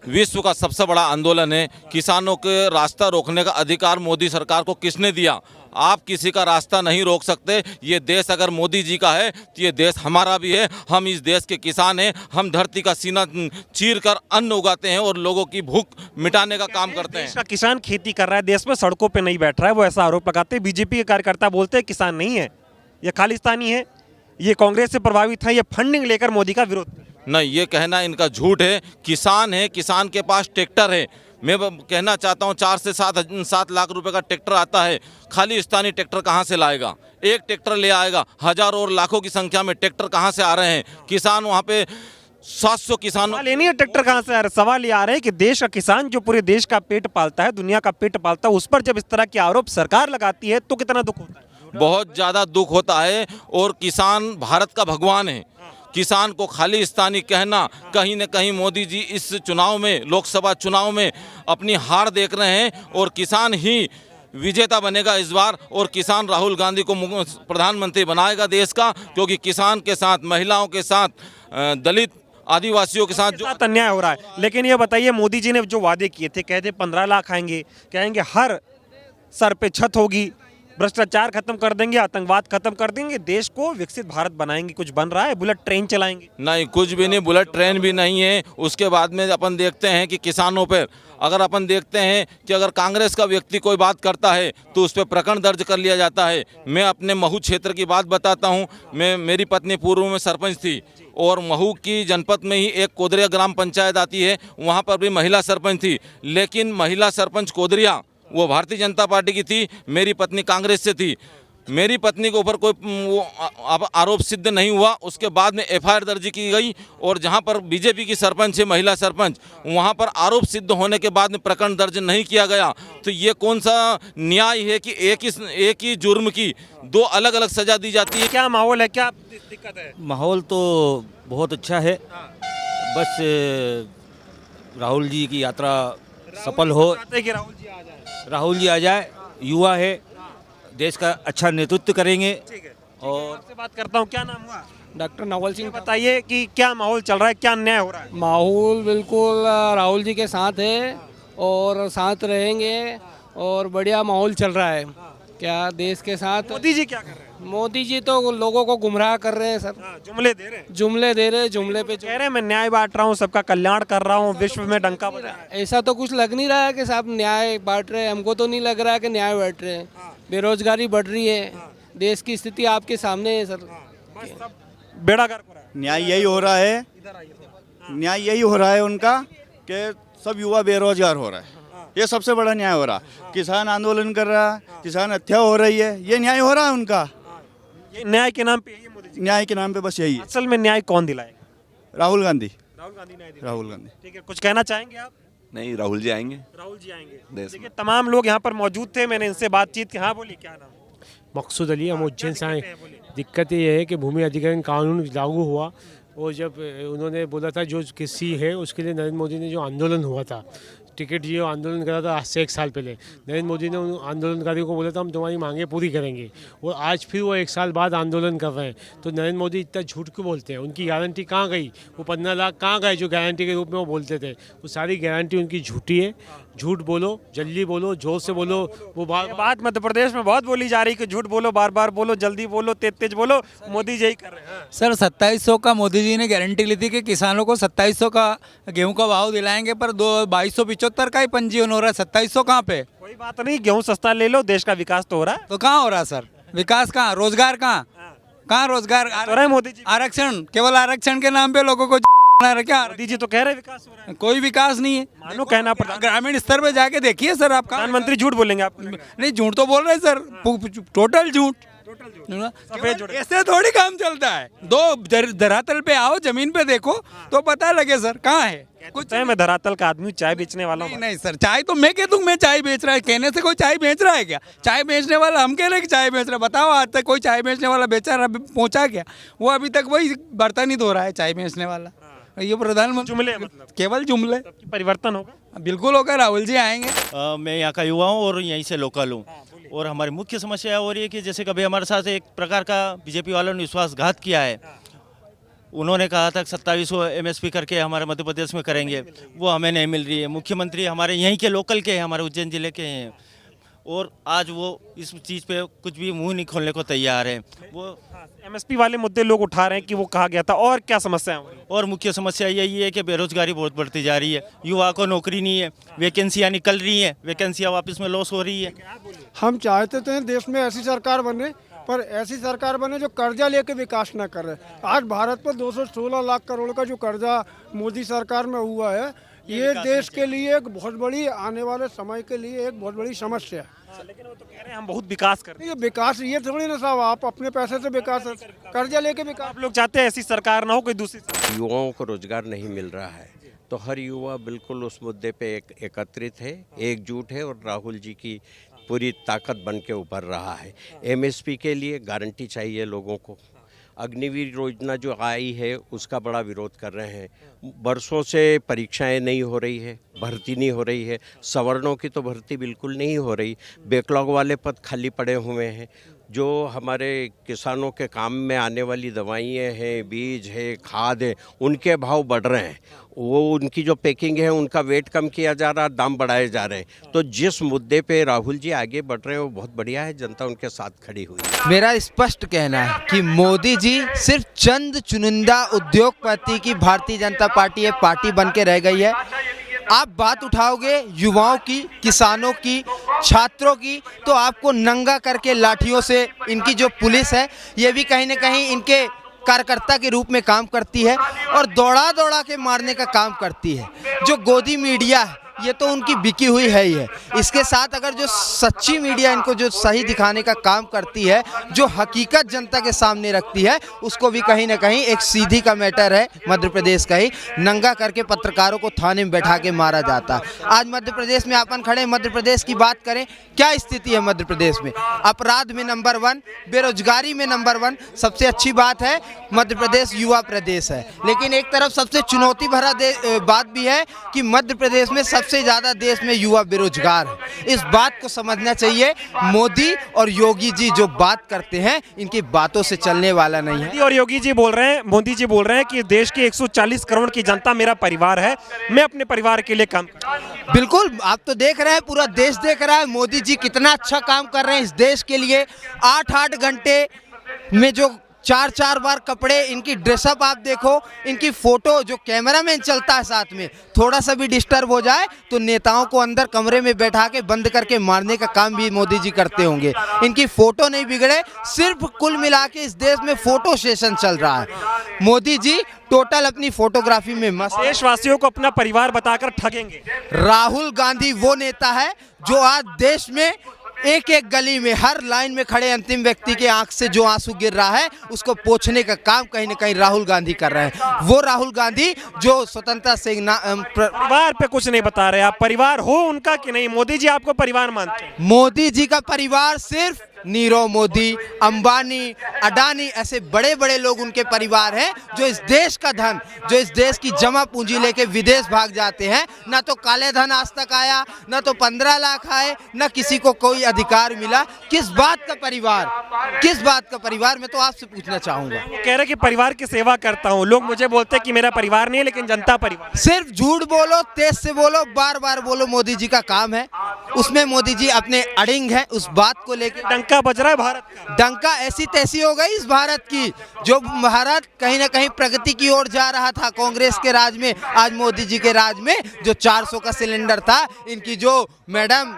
विश्व का सबसे बड़ा आंदोलन है, किसानों के रास्ता रोकने का अधिकार मोदी सरकार को किसने दिया? आप किसी का रास्ता नहीं रोक सकते। ये देश अगर मोदी जी का है तो ये देश हमारा भी है। हम इस देश के किसान हैं, हम धरती का सीना चीर कर अन्न उगाते हैं और लोगों की भूख मिटाने का काम करते हैं। देश का किसान खेती कर रहा है, देश में सड़कों पे नहीं बैठ रहा है, वो ऐसा आरोप लगाते हैं। बीजेपी के कार्यकर्ता बोलते हैं किसान नहीं है, ये खालिस्तानी है, ये कांग्रेस से प्रभावित है, ये फंडिंग लेकर मोदी का विरोध। नहीं, ये कहना इनका झूठ है। किसान है, किसान के पास ट्रैक्टर है। मैं कहना चाहता हूँ 4 से 7 लाख रुपए का ट्रैक्टर आता है, खालिस्तानी ट्रैक्टर कहाँ से लाएगा? एक ट्रैक्टर ले आएगा, हजारों और लाखों की संख्या में ट्रैक्टर कहाँ से आ रहे हैं? किसान वहाँ पे 700 किसान नहीं है, ट्रैक्टर कहाँ से आ रहा है? सवाल ये आ रहा है कि देश का किसान जो पूरे देश का पेट पालता है, दुनिया का पेट पालता है, उस पर जब इस तरह के आरोप सरकार लगाती है तो कितना दुख होता है? बहुत ज़्यादा दुख होता है। और किसान भारत का भगवान है। किसान को खालिस्तानी कहना, कहीं न कहीं मोदी जी इस चुनाव में, लोकसभा चुनाव में अपनी हार देख रहे हैं और किसान ही विजेता बनेगा इस बार। और किसान राहुल गांधी को प्रधानमंत्री बनाएगा देश का, क्योंकि किसान के साथ, महिलाओं के साथ, दलित आदिवासियों के साथ जो अन्याय हो रहा है। लेकिन ये बताइए, मोदी जी ने जो वादे किए थे, कहते 15 लाख आएंगे, कहेंगे हर सर पे छत होगी, भ्रष्टाचार खत्म कर देंगे, आतंकवाद खत्म कर देंगे, देश को विकसित भारत बनाएंगे, कुछ बन रहा है? बुलेट ट्रेन चलाएंगे? नहीं, कुछ भी नहीं, बुलेट ट्रेन भी नहीं है। उसके बाद में अपन देखते हैं कि किसानों पर, अगर अपन देखते हैं कि अगर कांग्रेस का व्यक्ति कोई बात करता है तो उस पर प्रकरण दर्ज कर लिया जाता है। मैं अपने महू क्षेत्र की बात बताता हूँ। मेरी पत्नी पूर्व में सरपंच थी और महू की जनपद में ही एक कोदरिया ग्राम पंचायत आती है, वहाँ पर भी महिला सरपंच थी। लेकिन महिला सरपंच कोदरिया वो भारतीय जनता पार्टी की थी, मेरी पत्नी कांग्रेस से थी। मेरी पत्नी के ऊपर कोई वो आरोप सिद्ध नहीं हुआ। उसके बाद में एफआईआर दर्ज की गई और जहां पर बीजेपी की सरपंच है, महिला सरपंच, वहां पर आरोप सिद्ध होने के बाद में प्रकरण दर्ज नहीं किया गया। तो ये कौन सा न्याय है कि एक ही जुर्म की 2 अलग अलग सजा दी जाती है? क्या माहौल है, क्या दिक्कत है? माहौल तो बहुत अच्छा है, बस राहुल जी की यात्रा सफल हो, राहुल जी आ जाए, युवा है, देश का अच्छा नेतृत्व करेंगे। और आपसे बात करता हूँ, क्या नाम हुआ? डॉक्टर नवल सिंह। बताइए कि क्या माहौल चल रहा है, क्या अन्याय हो रहा है? माहौल बिल्कुल राहुल जी के साथ है और साथ रहेंगे और बढ़िया माहौल चल रहा है। क्या देश के साथ मोदी जी क्या कर रहे हैं? मोदी जी तो लोगों को गुमराह कर रहे हैं सर, जुमले दे रहे हैं, जुमले पे कह रहे हैं मैं न्याय बांट रहा हूँ, सबका कल्याण कर रहा हूँ, विश्व में डंका बजा रहा है। ऐसा तो कुछ लग नहीं रहा है कि साहब न्याय बांट रहे हैं। हमको तो नहीं लग रहा है कि न्याय बांट रहे हैं। बेरोजगारी बढ़ रही है, देश की स्थिति आपके सामने है सर। बेड़ा गर्क हो रहा है। न्याय यही हो रहा है, न्याय यही हो रहा है उनका कि सब युवा बेरोजगार हो रहा है। ये सबसे बड़ा न्याय हो रहा। किसान आंदोलन कर रहा है, किसान हत्या हो रही है, ये न्याय हो रहा है उनका। ये न्याय के नाम पे, ये मोदी जी न्याय के नाम पे बस यही है। असल में न्याय कौन दिलाएगा? राहुल गांधी। राहुल गांधी न्याय दिलाएगा। राहुल गांधी। ठीक है, कुछ कहना चाहेंगे आप? नहीं, राहुल जी आएंगे। राहुल जी आएंगे। देश देखिए तमाम लोग यहाँ पर मौजूद थे, मैंने इनसे बातचीत की। हाँ बोलिए, क्या नाम? मकसूद अली, हम उज्जैन से आए। दिक्कत ये है कि भूमि अधिग्रहण कानून लागू हुआ और जब उन्होंने बोला था जो किसी है उसके लिए नरेंद्र मोदी ने जो आंदोलन हुआ था, टिकट जो आंदोलन करा था आज से 1 साल पहले, नरेंद्र मोदी ने उन आंदोलनकारियों को बोला था हम तुम्हारी मांगें पूरी करेंगे, और आज फिर वो 1 साल बाद आंदोलन कर रहे हैं। तो नरेंद्र मोदी इतना झूठ क्यों बोलते हैं? उनकी गारंटी कहाँ गई? वो 15 लाख कहाँ गए जो गारंटी के रूप में वो बोलते थे? वो सारी गारंटी उनकी झूठी है। झूठ बोलो, जल्दी बोलो, जोर से बोलो। वो बात मध्य प्रदेश में बहुत बोली जा रही है कि झूठ बोलो, बार बार बोलो, जल्दी बोलो, तेज तेज बोलो। मोदी जी यही कर रहे हैं। सर 2700 का मोदी जी ने गारंटी ली थी कि किसानों को 2700 का गेहूं का भाव दिलाएंगे, पर 2275 का ही पंजीयन हो रहा है, 2700 कहाँ पे? कोई बात नहीं, गेहूं सस्ता ले लो, देश का विकास तो हो रहा है। तो कहाँ हो रहा सर? विकास कहाँ? रोजगार कहाँ? कहाँ रोजगार? हो रहा है मोदी जी। आरक्षण, केवल आरक्षण के नाम पे लोगों को क्या? मोदी जी तो कह रहे विकास हो रहा है। कोई विकास नहीं है। मानो कहना पड़ता। ग्रामीण स्तर पे जाके देखिए सर, आप प्रधानमंत्री झूठ बोलेंगे आप? नहीं, झूठ तो बोल रहे हैं सर, टोटल झूठ। ऐसे थोड़ी काम चलता है। धरातल पे आओ, जमीन पे देखो तो पता लगे सर कहाँ है। कुछ है, मैं धरातल का आदमी, चाय बेचने वाला हूँ। नहीं सर, चाय तो मैं कह दूँ मैं चाय बेच रहा है, कहने से कोई चाय बेच रहा है क्या? चाय बेचने वाला हम कह रहे हैं कि चाय बेच रहा है। बताओ आज तक कोई चाय बेचने वाला बेचा रहा पहुंचा क्या? वो अभी तक वही बर्तन ही धो रहा है चाय बेचने वाला। ये प्रधानमंत्री जुमले, मतलब केवल जुमले। परिवर्तन होगा? बिल्कुल होगा, राहुल जी आएंगे। मैं यहाँ का युवा हूँ और यहीं से लोकल हूँ। और हमारी मुख्य समस्या हो रही है कि जैसे कभी हमारे साथ एक प्रकार का बीजेपी वालों ने विश्वासघात किया है। उन्होंने कहा था 2700 MSP करके हमारे मध्य प्रदेश में करेंगे, वो हमें नहीं मिल रही है। मुख्यमंत्री हमारे यहीं के लोकल के हैं, हमारे उज्जैन जिले के हैं, और आज वो इस चीज़ पे कुछ भी मुंह नहीं खोलने को तैयार है। वो MSP वाले मुद्दे लोग उठा रहे हैं कि वो कहा गया था। और क्या समस्या है? और मुख्य समस्या यही है कि बेरोजगारी बहुत बढ़ती जा रही है, युवा को नौकरी नहीं है, वैकेंसियाँ निकल रही हैं, वैकेंसियाँ वापस में लॉस हो रही है। हम चाहते तो हैं देश में ऐसी सरकार बने, पर ऐसी सरकार बने जो कर्जा लेके विकास ना करे। आज भारत पर 216 लाख करोड़ का जो कर्जा मोदी सरकार में हुआ है, ये देश के लिए एक बहुत बड़ी, आने वाले समय के लिए एक बहुत बड़ी समस्या है। लेकिन वो तो कह रहे हैं हम बहुत विकास कर रहे हैं। ये विकास ये थोड़ी ना साहब, आप अपने पैसे से विकास, कर्जा लेके विकास। आप लोग चाहते हैं ऐसी सरकार ना हो, कोई दूसरी। युवाओं को रोजगार नहीं मिल रहा है, तो हर युवा बिल्कुल उस मुद्दे पे एकत्रित है, एकजुट है, और राहुल जी की पूरी ताकत बन के उभर रहा है। MSP के लिए गारंटी चाहिए लोगों को। अग्निवीर योजना जो आई है उसका बड़ा विरोध कर रहे हैं। बरसों से परीक्षाएं नहीं हो रही है, भर्ती नहीं हो रही है, सवर्णों की तो भर्ती बिल्कुल नहीं हो रही, बैकलॉग वाले पद खाली पड़े हुए हैं। जो हमारे किसानों के काम में आने वाली दवाइयाँ हैं, बीज है, खाद है, उनके भाव बढ़ रहे हैं। वो उनकी जो पैकिंग है उनका वेट कम किया जा रहा, दाम बढ़ाए जा रहे हैं। तो जिस मुद्दे पे राहुल जी आगे बढ़ रहे हैं वो बहुत बढ़िया है, जनता उनके साथ खड़ी हुई। मेरा स्पष्ट कहना है कि मोदी जी सिर्फ चंद चुनिंदा उद्योगपति की भारतीय जनता पार्टी है, पार्टी बन के रह गई है। आप बात उठाओगे युवाओं की, किसानों की, छात्रों की, तो आपको नंगा करके लाठियों से, इनकी जो पुलिस है ये भी कहीं ना कहीं इनके कार्यकर्ता के रूप में काम करती है और दौड़ा दौड़ा के मारने का काम करती है। जो गोदी मीडिया है ये तो उनकी बिकी हुई है ही है। इसके साथ अगर जो सच्ची मीडिया इनको जो सही दिखाने का काम करती है, जो हकीकत जनता के सामने रखती है, उसको भी कहीं ना कहीं एक सीधी का मैटर है मध्य प्रदेश का ही, नंगा करके पत्रकारों को थाने में बैठा के मारा जाता है। आज मध्य प्रदेश में अपन खड़े, मध्य प्रदेश की बात करें, क्या स्थिति है मध्य प्रदेश में? अपराध में नंबर 1, बेरोजगारी में नंबर 1। सबसे अच्छी बात है मध्य प्रदेश युवा प्रदेश है, लेकिन एक तरफ सबसे चुनौती भरा बात भी है कि मध्य प्रदेश में सबसे ज्यादा देश में युवा बेरोजगार है। इस बात को समझना चाहिए। मोदी और योगी जी जो बात करते हैं, इनकी बातों से चलने वाला नहीं है। मोदी और योगी जी बोल रहे हैं, मोदी जी बोल रहे हैं कि देश के 140 करोड़ की जनता मेरा परिवार है, मैं अपने परिवार के लिए काम करता हूं। बिल्कुल, आप तो देख रहे हैं, पूरा देश देख रहा है मोदी जी कितना अच्छा काम कर रहे हैं इस देश के लिए। 8-8 घंटे में जो 4-4 बार कपड़े, इनकी ड्रेसअप आप देखो, इनकी फोटो, जो कैमरामैन चलता है साथ में, थोड़ा सा भी डिस्टर्ब हो जाए तो नेताओं को अंदर कमरे में बैठा के बंद करके मारने का काम भी मोदी जी करते होंगे। इनकी फोटो नहीं बिगड़े, सिर्फ कुल मिला के इस देश में फोटो सेशन चल रहा है। मोदी जी टोटल अपनी फोटोग्राफी में मस्त। देशवासियों को अपना परिवार बताकर ठगेंगे। राहुल गांधी वो नेता है जो आज देश में एक एक गली में हर लाइन में खड़े अंतिम व्यक्ति के आंख से जो आंसू गिर रहा है उसको पोंछने का काम कहीं ना कहीं राहुल गांधी कर रहे हैं। वो राहुल गांधी जो स्वतंत्रता सेनानी परिवार पे कुछ नहीं बता रहे आप, परिवार हो उनका कि नहीं? मोदी जी आपको परिवार मानते हैं? मोदी जी का परिवार सिर्फ नीरव मोदी, अंबानी, अडानी ऐसे बड़े बड़े लोग उनके परिवार हैं जो इस देश का धन, जो इस देश की जमा पूंजी लेके विदेश भाग जाते हैं। ना तो काले धन आज तक आया, ना तो 15 लाख आए, ना किसी को कोई अधिकार मिला। किस बात का परिवार, किस बात का परिवार, मैं तो आपसे पूछना चाहूंगा। कह रहे कि परिवार की सेवा करता हूँ, लोग मुझे बोलते हैं कि मेरा परिवार नहीं है लेकिन जनता परिवार। सिर्फ झूठ बोलो, तेज से बोलो, बार बार बोलो, मोदी जी का काम है। उसमें मोदी जी अपने अड़िंग हैं उस बात को लेकर। डंका बज रहा है भारत का, डंका ऐसी तैसी हो गई इस भारत की, जो भारत कहीं ना कहीं प्रगति की ओर जा रहा था कांग्रेस के राज में, आज मोदी जी के राज में जो 400 का सिलेंडर था, इनकी जो मैडम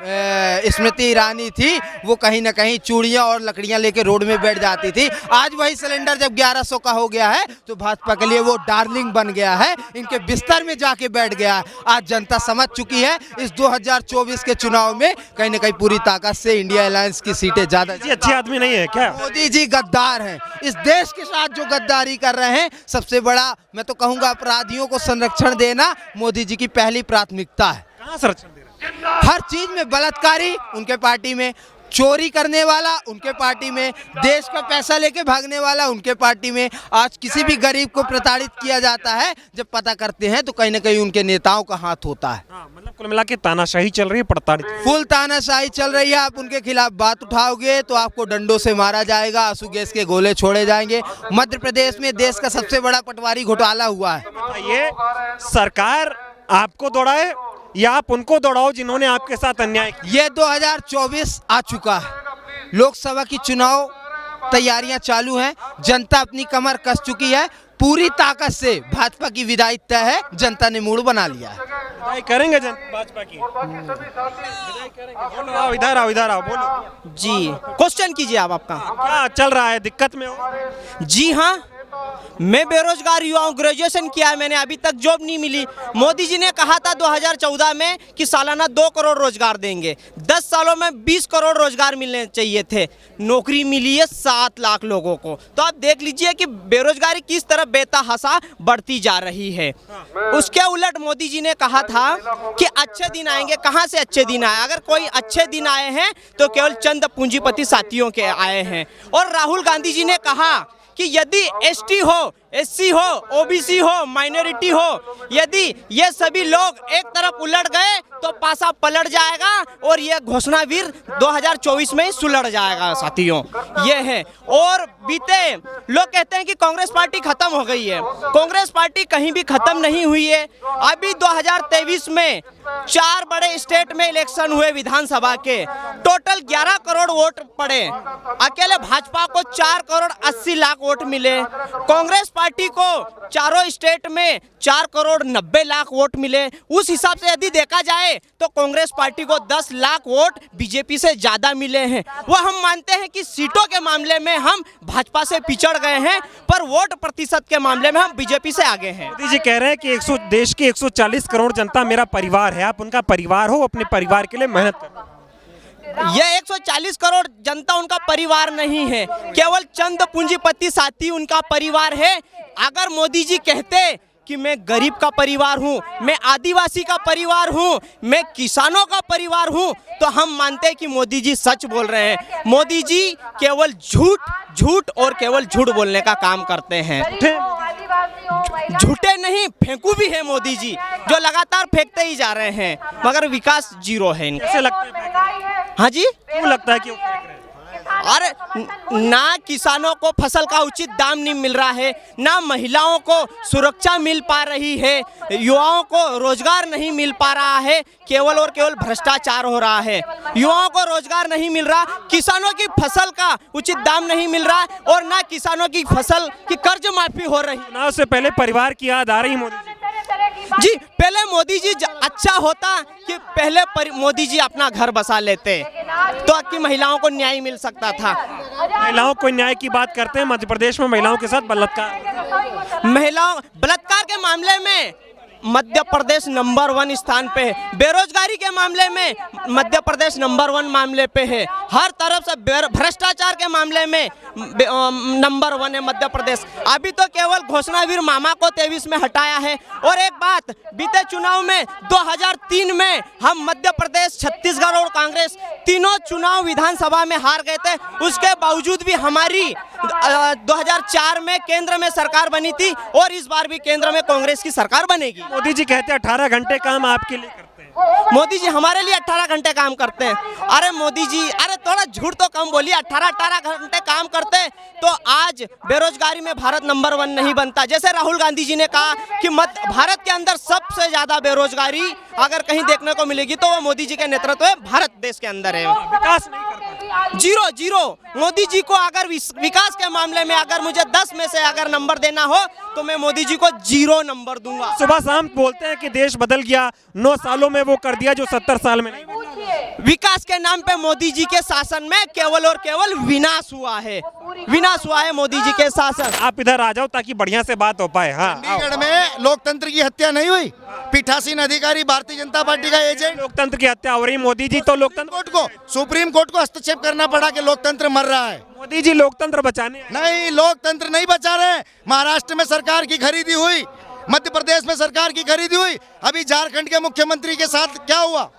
स्मृति ईरानी थी वो कहीं ना कहीं चूड़ियां और लकड़ियां लेके रोड में बैठ जाती थी। आज वही सिलेंडर जब 1100 का हो गया है तो भाजपा के लिए वो डार्लिंग बन गया है, इनके बिस्तर में जाके बैठ गया है। आज जनता समझ चुकी है इस 2024 के चुनाव में कहीं ना कहीं पूरी ताकत से इंडिया अलायंस की सीटें ज्यादा। अच्छे आदमी नहीं है क्या? मोदी जी गद्दार हैं। इस देश के साथ जो गद्दारी कर रहे हैं, सबसे बड़ा मैं तो कहूंगा अपराधियों को संरक्षण देना मोदी जी की पहली प्राथमिकता है। कहाँ संरक्षण दे रहे? हर चीज में बलात्कारी उनके पार्टी में, चोरी करने वाला उनके पार्टी में, देश का पैसा लेके भागने वाला उनके पार्टी में। आज किसी भी गरीब को प्रताड़ित किया जाता है, जब पता करते हैं तो कहीं ना कहीं उनके नेताओं का हाथ होता है। मतलब कुल मिला के तानाशाही चल रही है, प्रताड़ित फुल तानाशाही चल रही है। आप उनके खिलाफ बात उठाओगे तो आपको डंडों से मारा जाएगा, आंसू गैस के गोले छोड़े जाएंगे। मध्य प्रदेश में देश का सबसे बड़ा पटवारी घोटाला हुआ है। ये सरकार आपको दौड़ाए या आप उनको दौड़ाओ जिन्होंने आपके साथ अन्याय किया? ये 2024 आ चुका है, लोकसभा की चुनाव तैयारियां चालू हैं, जनता अपनी कमर कस चुकी है, पूरी ताकत से भाजपा की विदाई तय है, जनता ने मूड बना लिया है। विदाई करेंगे भाजपा की? बोलो, आओ इधर आओ, इधर आओ, बोलो जी। क्वेश्चन कीजिए आप, आपका क्या चल रहा है, दिक्कत में हो? जी हाँ, मैं बेरोजगार युवा हूँ, ग्रेजुएशन किया है मैंने, अभी तक जॉब नहीं मिली। मोदी जी ने कहा था 2014 में कि सालाना 2 करोड़ रोजगार देंगे, 10 सालों में 20 करोड़ रोजगार मिलने चाहिए थे, नौकरी मिली है 7 लाख लोगों को। तो आप देख लीजिए कि बेरोजगारी किस तरह बेतहाशा बढ़ती जा रही है। उसके उलट मोदी जी ने कहा था कि अच्छे दिन आएंगे। कहाँ से अच्छे दिन आए? अगर कोई अच्छे दिन आए हैं तो केवल चंद पूंजीपति साथियों के आए हैं। और राहुल गांधी जी ने कहा कि यदि एसटी हो, एससी हो, ओबीसी हो, माइनॉरिटी हो, यदि ये सभी लोग एक तरफ उलट गए तो पासा पलट जाएगा और ये घोषणावीर 2024 में ही सुलट जाएगा साथियों, ये है। और बीते लोग कहते हैं कि कांग्रेस पार्टी खत्म हो गई है। कांग्रेस पार्टी कहीं भी खत्म नहीं हुई है। अभी 2023 में 4 बड़े स्टेट में इलेक्शन हुए विधानसभा के, टोटल 11 करोड़ वोट पड़े। अकेले भाजपा को 4 करोड़ 80 लाख वोट मिले। कांग्रेस पार्टी को चारों स्टेट में 4 करोड़ 90 लाख वोट मिले। उस हिसाब से यदि देखा जाए तो कांग्रेस पार्टी को 10 लाख वोट बीजेपी से ज्यादा मिले हैं। वो हम मानते हैं कि सीटों के मामले में हम भाजपा से पिछड़ गए हैं, पर वोट प्रतिशत के मामले में हम बीजेपी से आगे हैं। मोदी जी कह रहे हैं कि देश की 140 करोड़ जनता मेरा परिवार है। आप उनका परिवार हो, अपने परिवार के लिए मेहनत करो। यह 140 करोड़ जनता उनका परिवार नहीं है, केवल चंद पूंजीपति साथी उनका परिवार है। अगर मोदी जी कहते कि मैं गरीब का परिवार हूँ, मैं आदिवासी का परिवार हूँ, मैं किसानों का परिवार हूँ, तो हम मानते हैं कि मोदी जी सच बोल रहे हैं। मोदी जी केवल झूठ और केवल झूठ बोलने का काम करते हैं। झूठे नहीं, फेंकू भी है मोदी जी, जो लगातार फेंकते ही जा रहे हैं, मगर विकास जीरो है इनका। कैसे लगता है? हाँ जी, क्यों लगता है कि वो फेंक रहे हैं? अरे ना किसानों को फसल का उचित दाम नहीं मिल रहा है, ना महिलाओं को सुरक्षा मिल पा रही है, युवाओं को रोजगार नहीं मिल पा रहा है, केवल और केवल भ्रष्टाचार हो रहा है। युवाओं को रोजगार नहीं मिल रहा, किसानों की फसल का उचित दाम नहीं मिल रहा, और ना किसानों की फसल की कर्ज माफी हो रही। चुनाव से पहले परिवार की याद आ रही मोदी जी। पहले मोदी जी अच्छा होता कि पहले मोदी जी अपना घर बसा लेते तो आपकी महिलाओं को न्याय मिल सकता था। महिलाओं को न्याय की बात करते हैं, मध्य प्रदेश में महिलाओं के साथ बलात्कार। महिलाओं बलात्कार के मामले में मध्य प्रदेश नंबर 1 स्थान पे है। बेरोजगारी के मामले में मध्य प्रदेश नंबर 1 मामले पे है। हर तरफ से भ्रष्टाचार के मामले में नंबर 1 है मध्य प्रदेश। अभी तो केवल घोषणावीर मामा को 23 में हटाया है। और एक बात, बीते चुनाव में 2003 में हम मध्य प्रदेश, छत्तीसगढ़ और कांग्रेस तीनों चुनाव विधानसभा में हार गए थे। उसके बावजूद भी हमारी 2004 में केंद्र में सरकार बनी थी और इस बार भी केंद्र में कांग्रेस की सरकार बनेगी। मोदी जी कहते हैं 18 घंटे काम आपके लिए करते हैं। मोदी जी हमारे लिए 18 घंटे काम करते हैं। अरे मोदी जी, अरे थोड़ा झूठ तो कम बोलिए। 18 घंटे काम करते तो आज बेरोजगारी में भारत नंबर 1 नहीं बनता। जैसे राहुल गांधी जी ने कहा कि भारत के अंदर सबसे ज्यादा बेरोजगारी अगर कहीं देखने को मिलेगी तो वो मोदी जी के नेतृत्व में भारत देश के अंदर है। विकास नहीं कर पाते। जीरो। मोदी जी को अगर विकास के मामले में अगर मुझे 10 में से अगर नंबर देना हो तो मैं मोदी जी को 0 नंबर दूंगा। सुबह शाम बोलते हैं कि देश बदल गया, 9 सालों में वो कर दिया जो 70 साल में नहीं। विकास के नाम पे मोदी जी के शासन में केवल और केवल विनाश हुआ है। विनाश हुआ है मोदी जी के शासन। आप इधर आ जाओ ताकि बढ़िया से बात हो पाए। हाँ, चंडीगढ़ में लोकतंत्र की हत्या नहीं हुई। पीठासीन अधिकारी भारतीय जनता पार्टी का एजेंट, लोकतंत्र की हत्या हो रही। मोदी जी तो लोकतंत्र सुप्रीम कोर्ट को हस्तक्षेप करना पड़ा कि लोकतंत्र मर रहा है। मोदी जी लोकतंत्र बचाने नहीं, लोकतंत्र नहीं बचा रहे। महाराष्ट्र में सरकार की खरीदी हुई, मध्य प्रदेश में सरकार की खरीदी हुई। अभी झारखंड के मुख्यमंत्री के साथ क्या हुआ,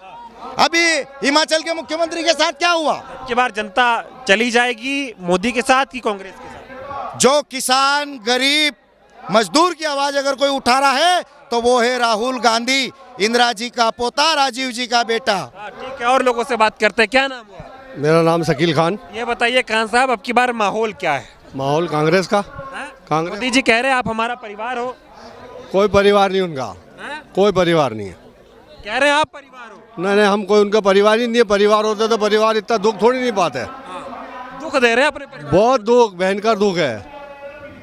अभी हिमाचल के मुख्यमंत्री के साथ क्या हुआ। की बार जनता चली जाएगी मोदी के साथ कि कांग्रेस के साथ? जो किसान, गरीब, मजदूर की आवाज अगर कोई उठा रहा है तो वो है राहुल गांधी, इंदिरा जी का पोता, राजीव जी का बेटा। ठीक है, और लोगों से बात करते हैं। क्या नाम हुआ? मेरा नाम शकील खान। ये बताइए खान साहब, अब की बार माहौल क्या है? माहौल कांग्रेस का। कांग्रेस। मोदी जी कह रहे हैं आप हमारा परिवार हो। कोई परिवार नहीं उनका, कोई परिवार नहीं है। कह रहे हैं आप परिवार हो। नहीं, हम कोई उनका परिवार ही नहीं है। परिवार होता तो परिवार इतना दुख थोड़ी नहीं पाते। दुख दे रहे हैं अपने परिवार। बहुत दुख, भयंकर दुख है।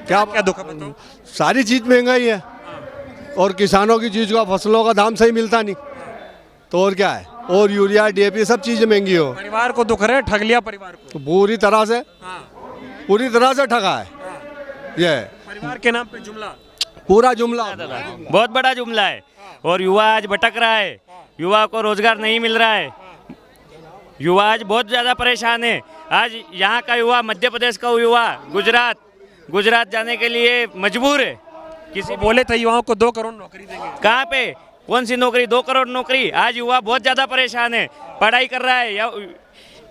क्या दुख है? सारी चीज महंगाई है और किसानों की चीज का, फसलों का दाम सही मिलता नहीं तो और क्या है। और यूरिया, DAP सब चीजें महंगी हो। परिवार को दुख रहे, ठग लिया परिवार को। तो पूरी तरह से ठगा है ये। परिवार के नाम पे जुमला, पूरा जुमला, बहुत बड़ा जुमला है। और युवा आज भटक रहा है, युवा को रोजगार नहीं मिल रहा है। युवा आज बहुत ज़्यादा परेशान है। आज यहाँ का युवा, मध्य प्रदेश का युवा गुजरात जाने के लिए मजबूर है। किसी बोले थे युवाओं को 2 करोड़ नौकरी देंगे। कहाँ पे, कौन सी नौकरी? 2 करोड़ नौकरी। आज युवा बहुत ज़्यादा परेशान है। पढ़ाई कर रहा है या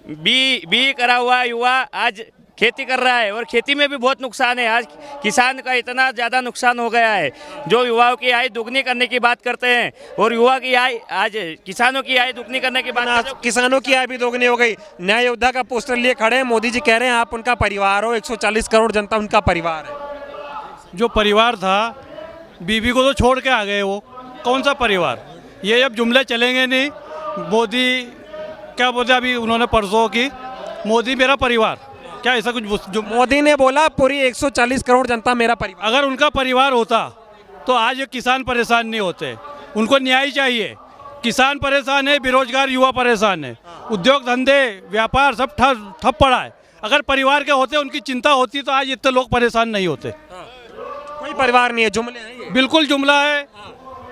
बी करा हुआ युवा आज खेती कर रहा है और खेती में भी बहुत नुकसान है। आज किसान का इतना ज़्यादा नुकसान हो गया है। जो युवाओं की आय दुगनी करने की बात करते हैं और युवा की आय, आज किसानों की आय दुगनी करने की बात, किसानों की आय भी दोगुनी हो गई। न्याय योद्धा का पोस्टर लिए खड़े हैं। मोदी जी कह रहे हैं आप उनका परिवार हो। 140 करोड़ जनता उनका परिवार है। जो परिवार था, बीवी को तो छोड़ के आ गए। वो कौन सा परिवार? ये अब जुमले चलेंगे नहीं। मोदी क्या बोलते, अभी उन्होंने परसों की, मोदी मेरा परिवार, क्या ऐसा कुछ जो मोदी ने बोला पूरी 140 करोड़ जनता मेरा परिवार। अगर उनका परिवार होता तो आज ये किसान परेशान नहीं होते। उनको न्याय चाहिए। किसान परेशान है, बेरोजगार युवा परेशान है, उद्योग धंधे व्यापार सब ठप पड़ा है। अगर परिवार के होते, उनकी चिंता होती तो आज इतने लोग परेशान नहीं होते। कोई परिवार नहीं है, जुमले हैं। बिल्कुल जुमला है।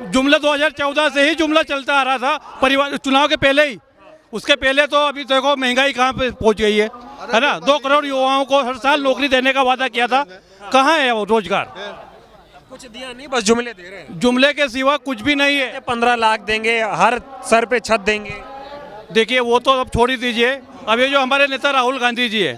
जुमला 2014 से ही जुमला चलता आ रहा था, परिवार चुनाव के पहले ही। उसके पहले तो अभी देखो महंगाई कहाँ पे पहुंच गई है ना। 2 करोड़ युवाओं को हर साल नौकरी देने का वादा किया था, कहाँ है वो रोजगार? कुछ दिया नहीं, बस जुमले दे रहे हैं। जुमले के सिवा कुछ भी नहीं है। 15 लाख देंगे, हर सर पे छत देंगे। देखिए वो तो अब छोड़ ही दीजिए। अब ये जो हमारे नेता राहुल गांधी जी है,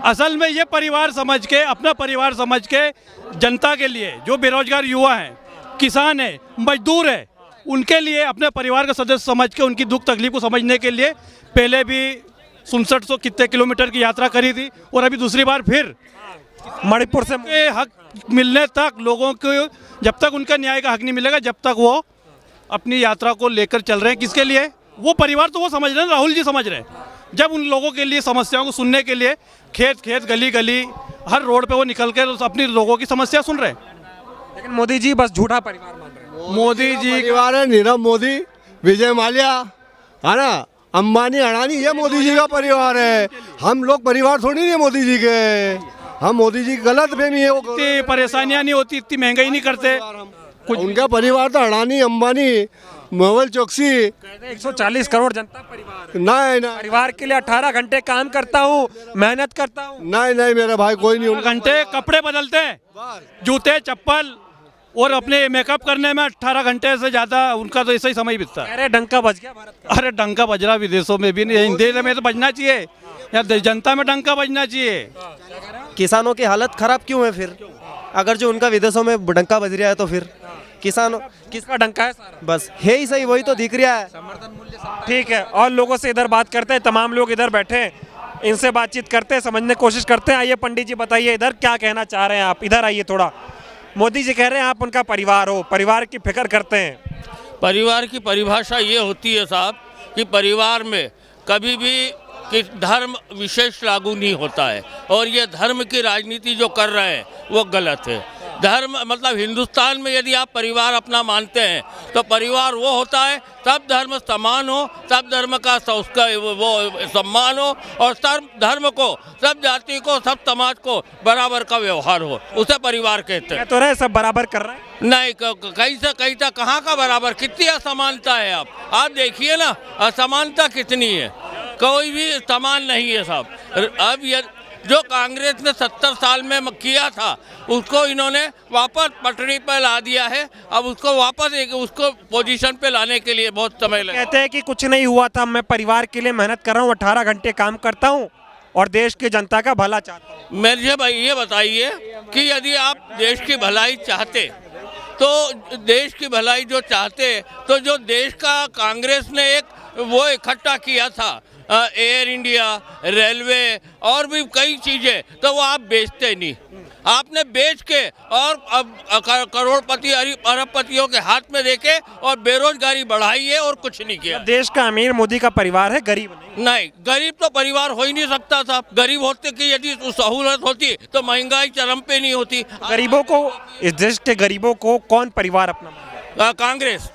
असल में ये परिवार समझ के, अपना परिवार समझ के जनता के लिए, जो बेरोजगार युवा हैं, किसान है, मजदूर है, उनके लिए अपने परिवार का सदस्य समझ के उनकी दुख तकलीफ को समझने के लिए पहले भी 6700 कितने किलोमीटर की यात्रा करी थी और अभी दूसरी बार फिर मणिपुर से हक मिलने तक लोगों को, जब तक उनका न्याय का हक नहीं मिलेगा, जब तक वो अपनी यात्रा को लेकर चल रहे हैं। किसके लिए? वो परिवार तो वो समझ रहे हैं, राहुल जी समझ रहे हैं। जब उन लोगों के लिए, समस्याओं को सुनने के लिए खेत गली गली हर रोड पे वो निकल कर अपनी लोगों की समस्या सुन रहे हैं। लेकिन मोदी जी बस झूठा परिवार मान रहे हैं। मोदी जी परिवार है, नीरव मोदी, विजय माल्या, है ना, अंबानी, अडानी, ये मोदी जी का परिवार है। हम लोग परिवार थोड़ी नहीं है मोदी जी के। हम मोदी जी गलत फहमी है। वो इतनी परेशानियां नहीं होती, इतनी महंगाई नहीं करते। कुछ उनका परिवार तो अडानी अंबानी मेहुल चोकसी 140 करोड़ जनता परिवार नहीं नहीं परिवार के लिए 18 घंटे काम करता हूँ, मेहनत करता हूँ। नहीं नहीं मेरा भाई कोई नहीं उनका घंटे कपड़े बदलते हैं, जूते चप्पल और अपने मेकअप करने में 18 घंटे से ज़्यादा उनका तो ऐसा ही समय बीतता है। अरे डंका बज गया भारत का। अरे डंका बज रहा विदेशों में भी नहीं, देश में तो बजना चाहिए, या जनता में डंका बजना चाहिए। किसानों की हालत खराब क्यों है फिर? अगर जो उनका विदेशों में डंका बज रहा है तो फिर किसानों किसका डंका है सारा? बस है ही सही, वही तो दिख रहा है। ठीक है, और लोगों से इधर बात करते हैं। तमाम लोग इधर बैठे हैं, इनसे बातचीत करते हैं, समझने की कोशिश करते हैं। आइए पंडित जी बताइए इधर क्या कहना चाह रहे हैं आप, इधर आइए थोड़ा। मोदी जी कह रहे हैं आप उनका परिवार हो, परिवार की फिक्र करते हैं। परिवार की परिभाषा ये होती है साहब कि परिवार में कभी भी कि धर्म विशेष लागू नहीं होता है, और ये धर्म की राजनीति जो कर रहे हैं वो गलत है। धर्म मतलब हिंदुस्तान में यदि आप परिवार अपना मानते हैं तो परिवार वो होता है सब धर्म समान हो, सब धर्म का उसका वो सम्मान हो, और सब धर्म को, सब जाति को, सब समाज को बराबर का व्यवहार हो, उसे परिवार कहते हैं। तो रहे सब बराबर कर रहे हैं? नहीं, कहीं से कहीं तक कहाँ का बराबर, कितनी असमानता है। आप देखिए ना असमानता कितनी है, कोई भी समान नहीं है साहब। अब ये जो कांग्रेस ने 70 साल में किया था उसको इन्होंने वापस पटरी पर ला दिया है। अब उसको वापस उसको पोजीशन पे लाने के लिए बहुत समय लगा। कहते हैं कि कुछ नहीं हुआ था, मैं परिवार के लिए मेहनत कर रहा हूँ, 18 घंटे काम करता हूँ और देश की जनता का भला चाहता हूँ। मेरे भाई ये बताइए कि यदि आप देश की भलाई चाहते तो देश की भलाई जो चाहते तो जो देश का कांग्रेस ने एक वो इकट्ठा किया था, एयर इंडिया, रेलवे और भी कई चीज़ें, तो वो आप बेचते नहीं। आपने बेच के और अब करोड़पति अरबपतियों के हाथ में देके और बेरोजगारी बढ़ाई है और कुछ नहीं किया। देश का अमीर मोदी का परिवार है, गरीब नहीं। गरीब तो परिवार हो ही नहीं सकता था। गरीब होते कि यदि सहूलत होती तो महंगाई चरम पे नहीं होती। गरीबों को, इस देश के गरीबों को कौन परिवार अपना? कांग्रेस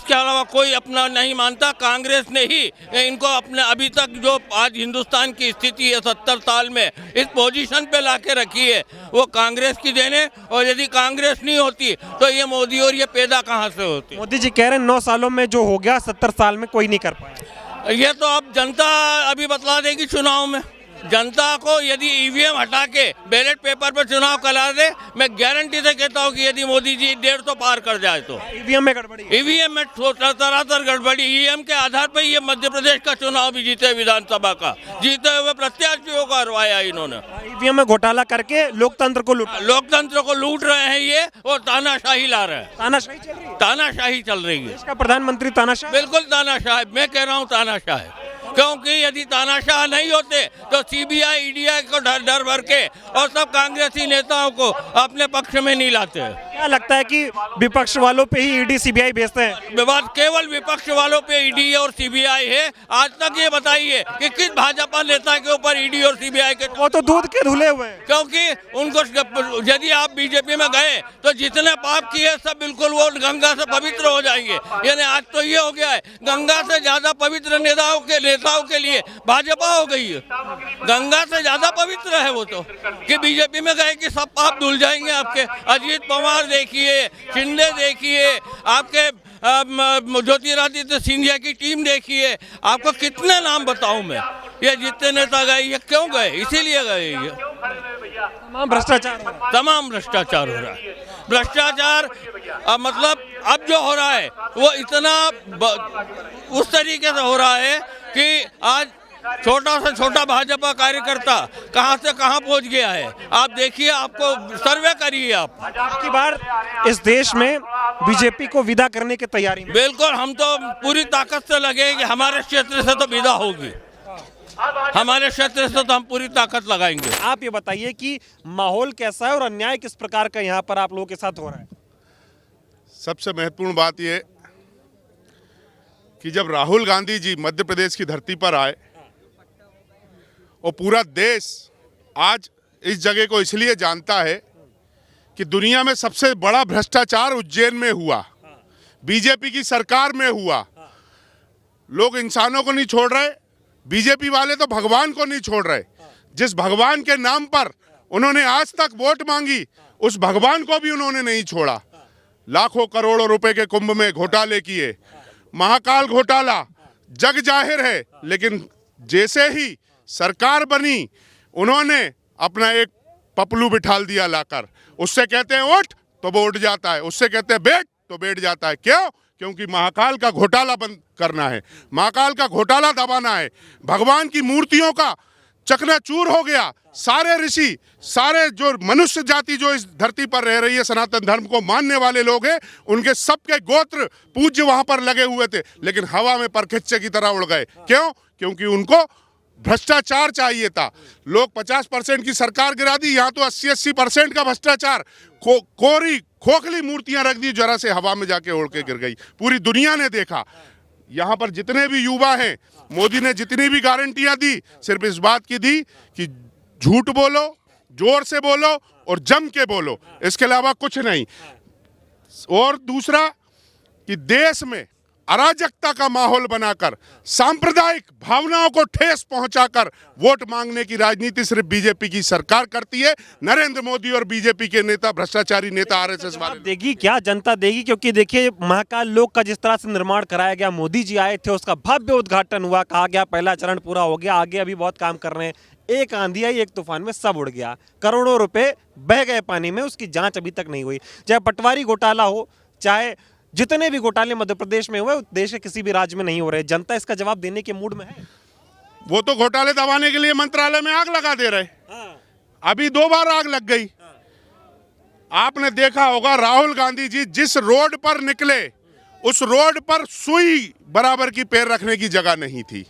के अलावा कोई अपना नहीं मानता। कांग्रेस ने ही इनको अपने अभी तक जो आज हिंदुस्तान की स्थिति है 70 साल में इस पोजीशन पे लाके रखी है वो कांग्रेस की देने, और यदि कांग्रेस नहीं होती तो ये मोदी और ये पैदा कहाँ से होती। मोदी जी कह रहे हैं 9 सालों में जो हो गया 70 साल में कोई नहीं कर पाया। ये तो अब जनता अभी बतला देगी चुनाव में। जनता को यदि ईवीएम हटा के बैलेट पेपर पर चुनाव करा दे, मैं गारंटी से कहता हूँ कि यदि मोदी जी 150 पार कर जाए तो। ईवीएम में गड़बड़ी, ईवीएम में तरह गड़बड़ी, ईवीएम के आधार पर ये मध्य प्रदेश का चुनाव भी जीते, विधानसभा का जीते हुए प्रत्याशियों को हरवाया इन्होंने। ईवीएम में घोटाला करके लोकतंत्र को लूट रहे हैं ये, और तानाशाही ला रहे हैं। तानाशाही चल रही है। इसका प्रधानमंत्री तानाशाह, बिल्कुल तानाशाह। मैं कह रहा हूँ तानाशाह है, क्योंकि यदि तानाशाह नहीं होते तो सीबीआई ईडीआई को डर भर के और सब कांग्रेसी नेताओं को अपने पक्ष में नहीं लाते। क्या लगता है कि विपक्ष वालों पे ही ईडी सीबीआई भेजते हैं? बात केवल विपक्ष वालों पे ईडी और सीबीआई है। आज तक ये बताइए कि किस भाजपा नेता के ऊपर ईडी और सीबीआई के? वो तो दूध के धुले हुए हैं। क्योंकि उनको यदि आप बीजेपी में गए तो जितने पाप किए सब बिल्कुल वो गंगा से पवित्र हो जाएंगे। यानी आज तो ये हो गया है, गंगा से ज्यादा पवित्र नेताओं के लिए भाजपा हो गई है। गंगा से ज्यादा पवित्र है वो तो, कि बीजेपी में गए कि सब पाप धुल जाएंगे आपके। अजीत पवार देखिए, शिंदे देखिए, आपके ज्योतिरादित्य सिंधिया की टीम देखिए, आपको कितने नाम बताऊं मैं। ये जितने नेता गए, ये क्यों गए? इसीलिए गए। ये तमाम भ्रष्टाचार हो रहा है। भ्रष्टाचार मतलब अब जो हो रहा है वो इतना उस तरीके से हो रहा है कि आज छोटा से छोटा भाजपा कार्यकर्ता कहां से कहां पहुंच गया है। आप देखिए, आपको सर्वे करिए आप। की बार इस देश में बीजेपी को विदा करने की तैयारी में? बिल्कुल, हम तो पूरी ताकत से लगे कि हमारे क्षेत्र से तो विदा होगी। हमारे क्षेत्र से तो हम पूरी ताकत लगाएंगे। आप ये बताइए कि माहौल कैसा है और अन्याय किस प्रकार का यहाँ पर आप लोगों के साथ हो रहा है? सबसे महत्वपूर्ण बात यह कि जब राहुल गांधी जी मध्य प्रदेश की धरती पर आए और पूरा देश आज इस जगह को इसलिए जानता है कि दुनिया में सबसे बड़ा भ्रष्टाचार उज्जैन में हुआ, बीजेपी की सरकार में हुआ। लोग इंसानों को नहीं छोड़ रहे, बीजेपी वाले तो भगवान को नहीं छोड़ रहे। जिस भगवान के नाम पर उन्होंने आज तक वोट मांगी, उस भगवान को भी उन्होंने नहीं छोड़ा। लाखों करोड़ों रुपए के कुंभ में घोटाले किए, महाकाल घोटाला जग जाहिर है। लेकिन जैसे ही सरकार बनी, उन्होंने अपना एक पपलू बिठाल दिया लाकर। उससे कहते हैं उठ तो वो उठ जाता है, उससे कहते हैं बैठ तो बैठ जाता है। क्यों? क्योंकि महाकाल का घोटाला बंद करना है, महाकाल का घोटाला दबाना है। भगवान की मूर्तियों का चकनाचूर हो गया। सारे ऋषि, सारे जो मनुष्य जाति जो इस धरती पर रह रही है, सनातन धर्म को मानने वाले लोग हैं, उनके सबके गोत्र पूज्य वहां पर लगे हुए थे, लेकिन हवा में परखच्चे की तरह उड़ गए। क्यों? क्योंकि उनको भ्रष्टाचार चाहिए था। लोग 50% की सरकार गिरा दी, यहाँ तो 80% का भ्रष्टाचार। कोरी खोखली मूर्तियां रख दी, जरा से हवा में जाके उड़ के गिर गई। पूरी दुनिया ने देखा। यहाँ पर जितने भी युवा हैं, मोदी ने जितनी भी गारंटियां दी, सिर्फ इस बात की दी कि झूठ बोलो, जोर से बोलो और जम के बोलो, इसके अलावा कुछ नहीं। और दूसरा कि देश में अराजकता का माहौल बनाकर, सांप्रदायिक भावनाओं को ठेस पहुंचाकर वोट मांगने की राजनीति सिर्फ बीजेपी की सरकार करती है। नरेंद्र मोदी और बीजेपी के नेता, भ्रष्टाचारी नेता, आरएसएस वाले देगी क्या जनता देगी? क्योंकि देखिए, महाकाल लोक का जिस तरह से निर्माण कराया गया, मोदी जी आए थे, उसका भव्य उद्घाटन हुआ, कहा गया पहला चरण पूरा हो गया, आगे अभी बहुत काम कर रहे हैं। एक आंधी आई, एक तूफान में सब उड़ गया, करोड़ों रुपए बह गए पानी में, उसकी जांच अभी तक नहीं हुई। चाहे पटवारी घोटाला हो, चाहे जितने भी घोटाले मध्य प्रदेश में हुए, देश के किसी भी राज्य में नहीं हो रहे। जनता इसका जवाब देने के मूड में है। वो तो घोटाले दबाने के लिए मंत्रालय में आग लगा दे रहे। अभी 2 बार आग लग गई। आपने देखा होगा, राहुल गांधी जी जिस रोड पर निकले, उस रोड पर सुई बराबर की पैर रखने की जगह नहीं थी।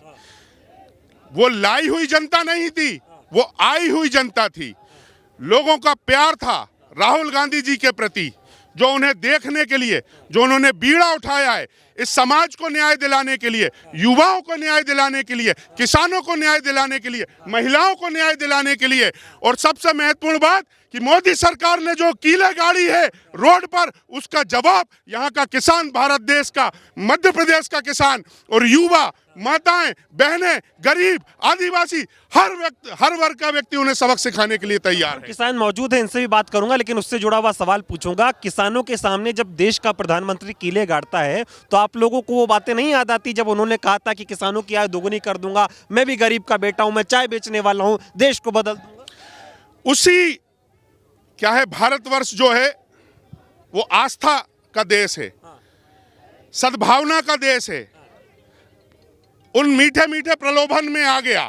वो लाई हुई जनता नहीं थी, वो आई हुई जनता थी। लोगों का प्यार था राहुल गांधी जी के प्रति, जो उन्हें देखने के लिए, जो उन्होंने बीड़ा उठाया है इस समाज को न्याय दिलाने के लिए, युवाओं को न्याय दिलाने के लिए, किसानों को न्याय दिलाने के लिए, महिलाओं को न्याय दिलाने के लिए। और सबसे महत्वपूर्ण बात कि मोदी सरकार ने जो कीले गाड़ी है रोड पर, उसका जवाब यहाँ का किसान, भारत देश का, मध्य प्रदेश का किसान और युवा, माताएं, बहनें, गरीब, आदिवासी, हर वर्ग का व्यक्ति उन्हें सबक सिखाने के लिए तैयार है। किसान मौजूद है, इनसे भी बात करूंगा, लेकिन उससे जुड़ा हुआ सवाल पूछूंगा। किसानों के सामने जब देश का प्रधानमंत्री कीले गाड़ता है, तो आप लोगों को वो बातें नहीं याद आती जब उन्होंने कहा था कि किसानों की आय दोगुनी कर दूंगा, मैं भी गरीब का बेटा हूं, मैं चाय बेचने वाला हूं, देश को बदल दूंगा। उसी क्या है, भारतवर्ष जो है वो आस्था का देश है, सद्भावना का देश है। उन मीठे मीठे प्रलोभन में आ गया,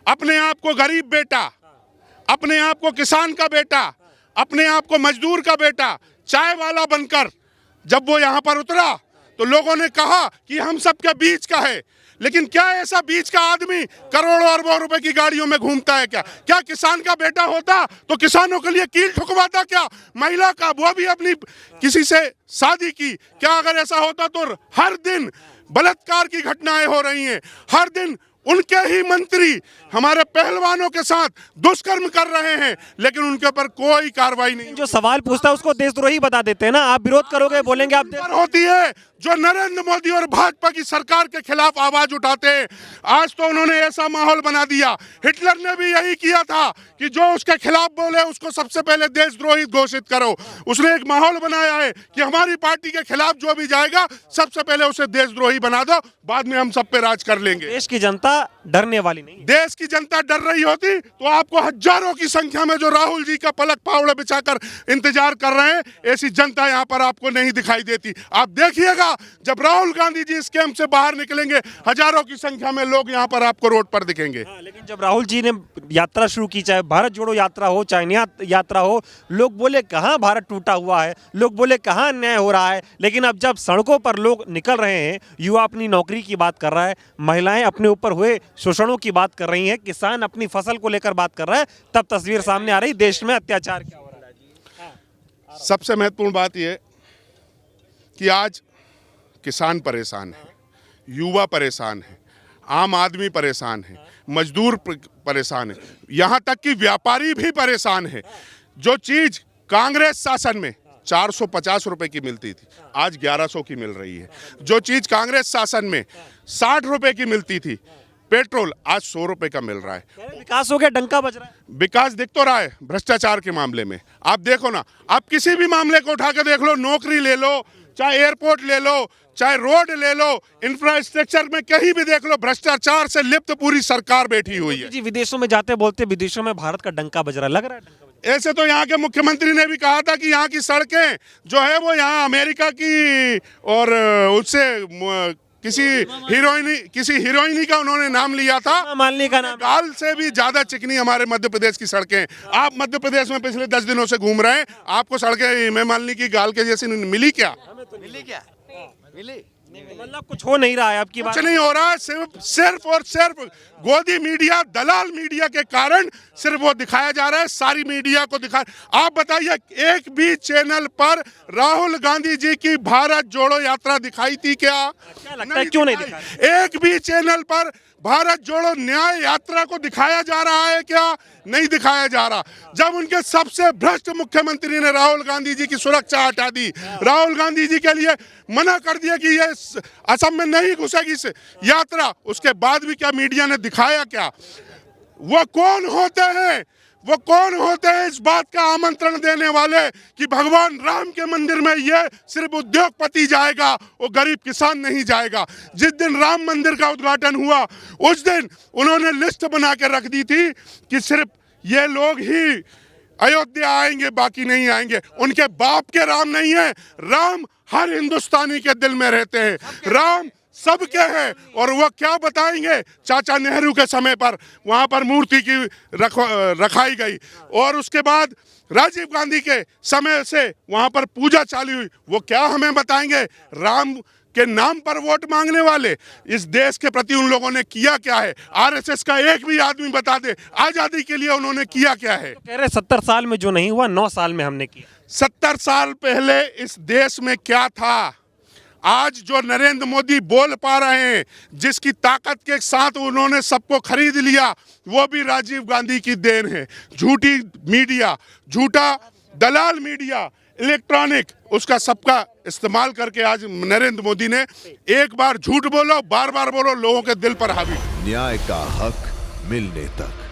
अपने आप को गरीब बेटा, अपने आप को किसान का बेटा, अपने आप को मजदूर का बेटा, चाय वाला बनकर जब वो यहाँ पर उतरा, तो लोगों ने कहा कि हम सबके बीच का है। लेकिन क्या ऐसा बीच का आदमी करोड़ों अरबों रुपए की गाड़ियों में घूमता है? क्या किसान का बेटा होता तो किसानों के लिए कील ठुकवाता? क्या महिला का, वो भी अपनी किसी से शादी की? क्या अगर ऐसा होता तो हर दिन बलात्कार की घटनाएं हो रही हैं, हर दिन उनके ही मंत्री हमारे पहलवानों के साथ दुष्कर्म कर रहे हैं, लेकिन उनके ऊपर कोई कार्रवाई नहीं। जो सवाल पूछता है उसको देशद्रोही बता देते हैं ना। आप विरोध करोगे, बोलेंगे आप होती है जो नरेंद्र मोदी और भाजपा की सरकार के खिलाफ आवाज उठाते हैं। आज तो उन्होंने ऐसा माहौल बना दिया, हिटलर ने भी यही किया था कि जो उसके खिलाफ बोले उसको सबसे पहले देशद्रोही घोषित करो। उसने एक माहौल बनाया है कि हमारी पार्टी के खिलाफ जो भी जाएगा सबसे पहले उसे देशद्रोही बना दो, बाद में हम सब पे राज कर लेंगे। देश की जनता डरने वाली नहीं। देश की जनता डर रही होती तो आपको हजारों की संख्या में जो राहुल जी का पलक पावड़े बिछाकर इंतजार कर रहे हैं, ऐसी जनता यहाँ पर आपको नहीं दिखाई देती। आप देखिएगा जब राहुल गांधी जी इस कैंप से बाहर निकलेंगे, हजारों की संख्या में लोग यहाँ पर आपको रोड पर दिखेंगे। लेकिन जब राहुल जी ने यात्रा शुरू की, चाहे भारत जोड़ो यात्रा हो, चाहे यात्रा हो, लोग बोले कहाँ भारत टूटा हुआ है, लोग बोले कहाँ अन्याय हो रहा है। लेकिन अब जब सड़कों पर लोग निकल रहे हैं, युवा अपनी नौकरी की बात कर रहा है, महिलाएं अपने ऊपर हुए शोषणों की बात कर रही हैं, किसान अपनी फसल को लेकर बात कर रहा है, तब तस्वीर सामने आ रही देश में अत्याचार क्या हो रहा है। सबसे महत्वपूर्ण बात यह कि आज किसान परेशान है, युवा परेशान है, आम आदमी परेशान है, मजदूर परेशान है, यहाँ तक कि व्यापारी भी परेशान है। जो चीज कांग्रेस शासन में 450 रुपए की मिलती थी, आज 1100 की मिल रही है। जो चीज कांग्रेस शासन में 60 रुपए की मिलती थी, पेट्रोल आज 100 रुपए का मिल रहा है। विकास हो गया, डंका बज रहा है। विकास दिख तो रहा है भ्रष्टाचार के मामले में। आप देखो ना, आप किसी भी मामले को उठा कर देख लो, नौकरी ले लो, चाहे एयरपोर्ट ले लो, चाहे रोड ले लो, इंफ्रास्ट्रक्चर में कहीं भी देख लो, भ्रष्टाचार से लिप्त पूरी सरकार बैठी हुई है। जी, विदेशों में जाते बोलते विदेशों में भारत का डंका बज रहा है, लग रहा है। ऐसे तो यहाँ के मुख्यमंत्री ने भी कहा था कि यहाँ की सड़कें जो है वो यहाँ अमेरिका की और उससे किसी हीरोइनी का उन्होंने नाम लिया था, मालनी का नाम, गाल से भी ज्यादा चिकनी हमारे मध्य प्रदेश की सड़कें। आप मध्य प्रदेश में पिछले 10 दिनों से घूम रहे हैं, आपको सड़कें हिमा मालिनी की गाल के जैसी मिली क्या? मिली मतलब कुछ हो नहीं रहा है आपकी बात। कुछ नहीं हो रहा है, सिर्फ और सिर्फ गोदी मीडिया, दलाल मीडिया के कारण सिर्फ वो दिखाया जा रहा है, सारी मीडिया को दिखा। आप बताइए, एक भी चैनल पर राहुल गांधी जी की भारत जोड़ो यात्रा दिखाई थी क्या? लगता है क्यों नहीं दिखाई? एक भी चैनल पर भारत जोड़ो न्याय यात्रा को दिखाया जा रहा है क्या? नहीं दिखाया जा रहा। जब उनके सबसे भ्रष्ट मुख्यमंत्री ने राहुल गांधी जी की सुरक्षा हटा दी, राहुल गांधी जी के लिए मना कर दिया कि ये असम में नहीं घुसेगी इस यात्रा, उसके बाद भी क्या मीडिया ने दिखाया क्या? वो कौन होते हैं? वो कौन होते हैं इस बात का आमंत्रण देने वाले कि भगवान राम के मंदिर में ये सिर्फ उद्योगपति जाएगा, वो गरीब किसान नहीं जाएगा? जिस दिन राम मंदिर का उद्घाटन हुआ उस दिन उन्होंने लिस्ट बना के रख दी थी कि सिर्फ ये लोग ही अयोध्या आएंगे, बाकी नहीं आएंगे। उनके बाप के राम नहीं है, राम हर हिंदुस्तानी के दिल में रहते हैं, राम सबके हैं। और वो क्या बताएंगे? चाचा नेहरू के समय पर वहाँ पर मूर्ति की रखाई गई और उसके बाद राजीव गांधी के समय से वहाँ पर पूजा चालू हुई, वो क्या हमें बताएंगे? राम के नाम पर वोट मांगने वाले इस देश के प्रति उन लोगों ने किया क्या है? आरएसएस का एक भी आदमी बता दे आजादी के लिए उन्होंने किया क्या है? तो कह रहे 70 साल में जो नहीं हुआ 9 साल में हमने किया। 70 साल पहले इस देश में क्या था? आज जो नरेंद्र मोदी बोल पा रहे हैं, जिसकी ताकत के साथ उन्होंने सबको खरीद लिया, वो भी राजीव गांधी की देन है। झूठी मीडिया, झूठा दलाल मीडिया, इलेक्ट्रॉनिक, उसका सबका इस्तेमाल करके आज नरेंद्र मोदी ने एक बार झूठ बोलो, बार बार बोलो, लोगों के दिल पर हावी। न्याय का हक मिलने तक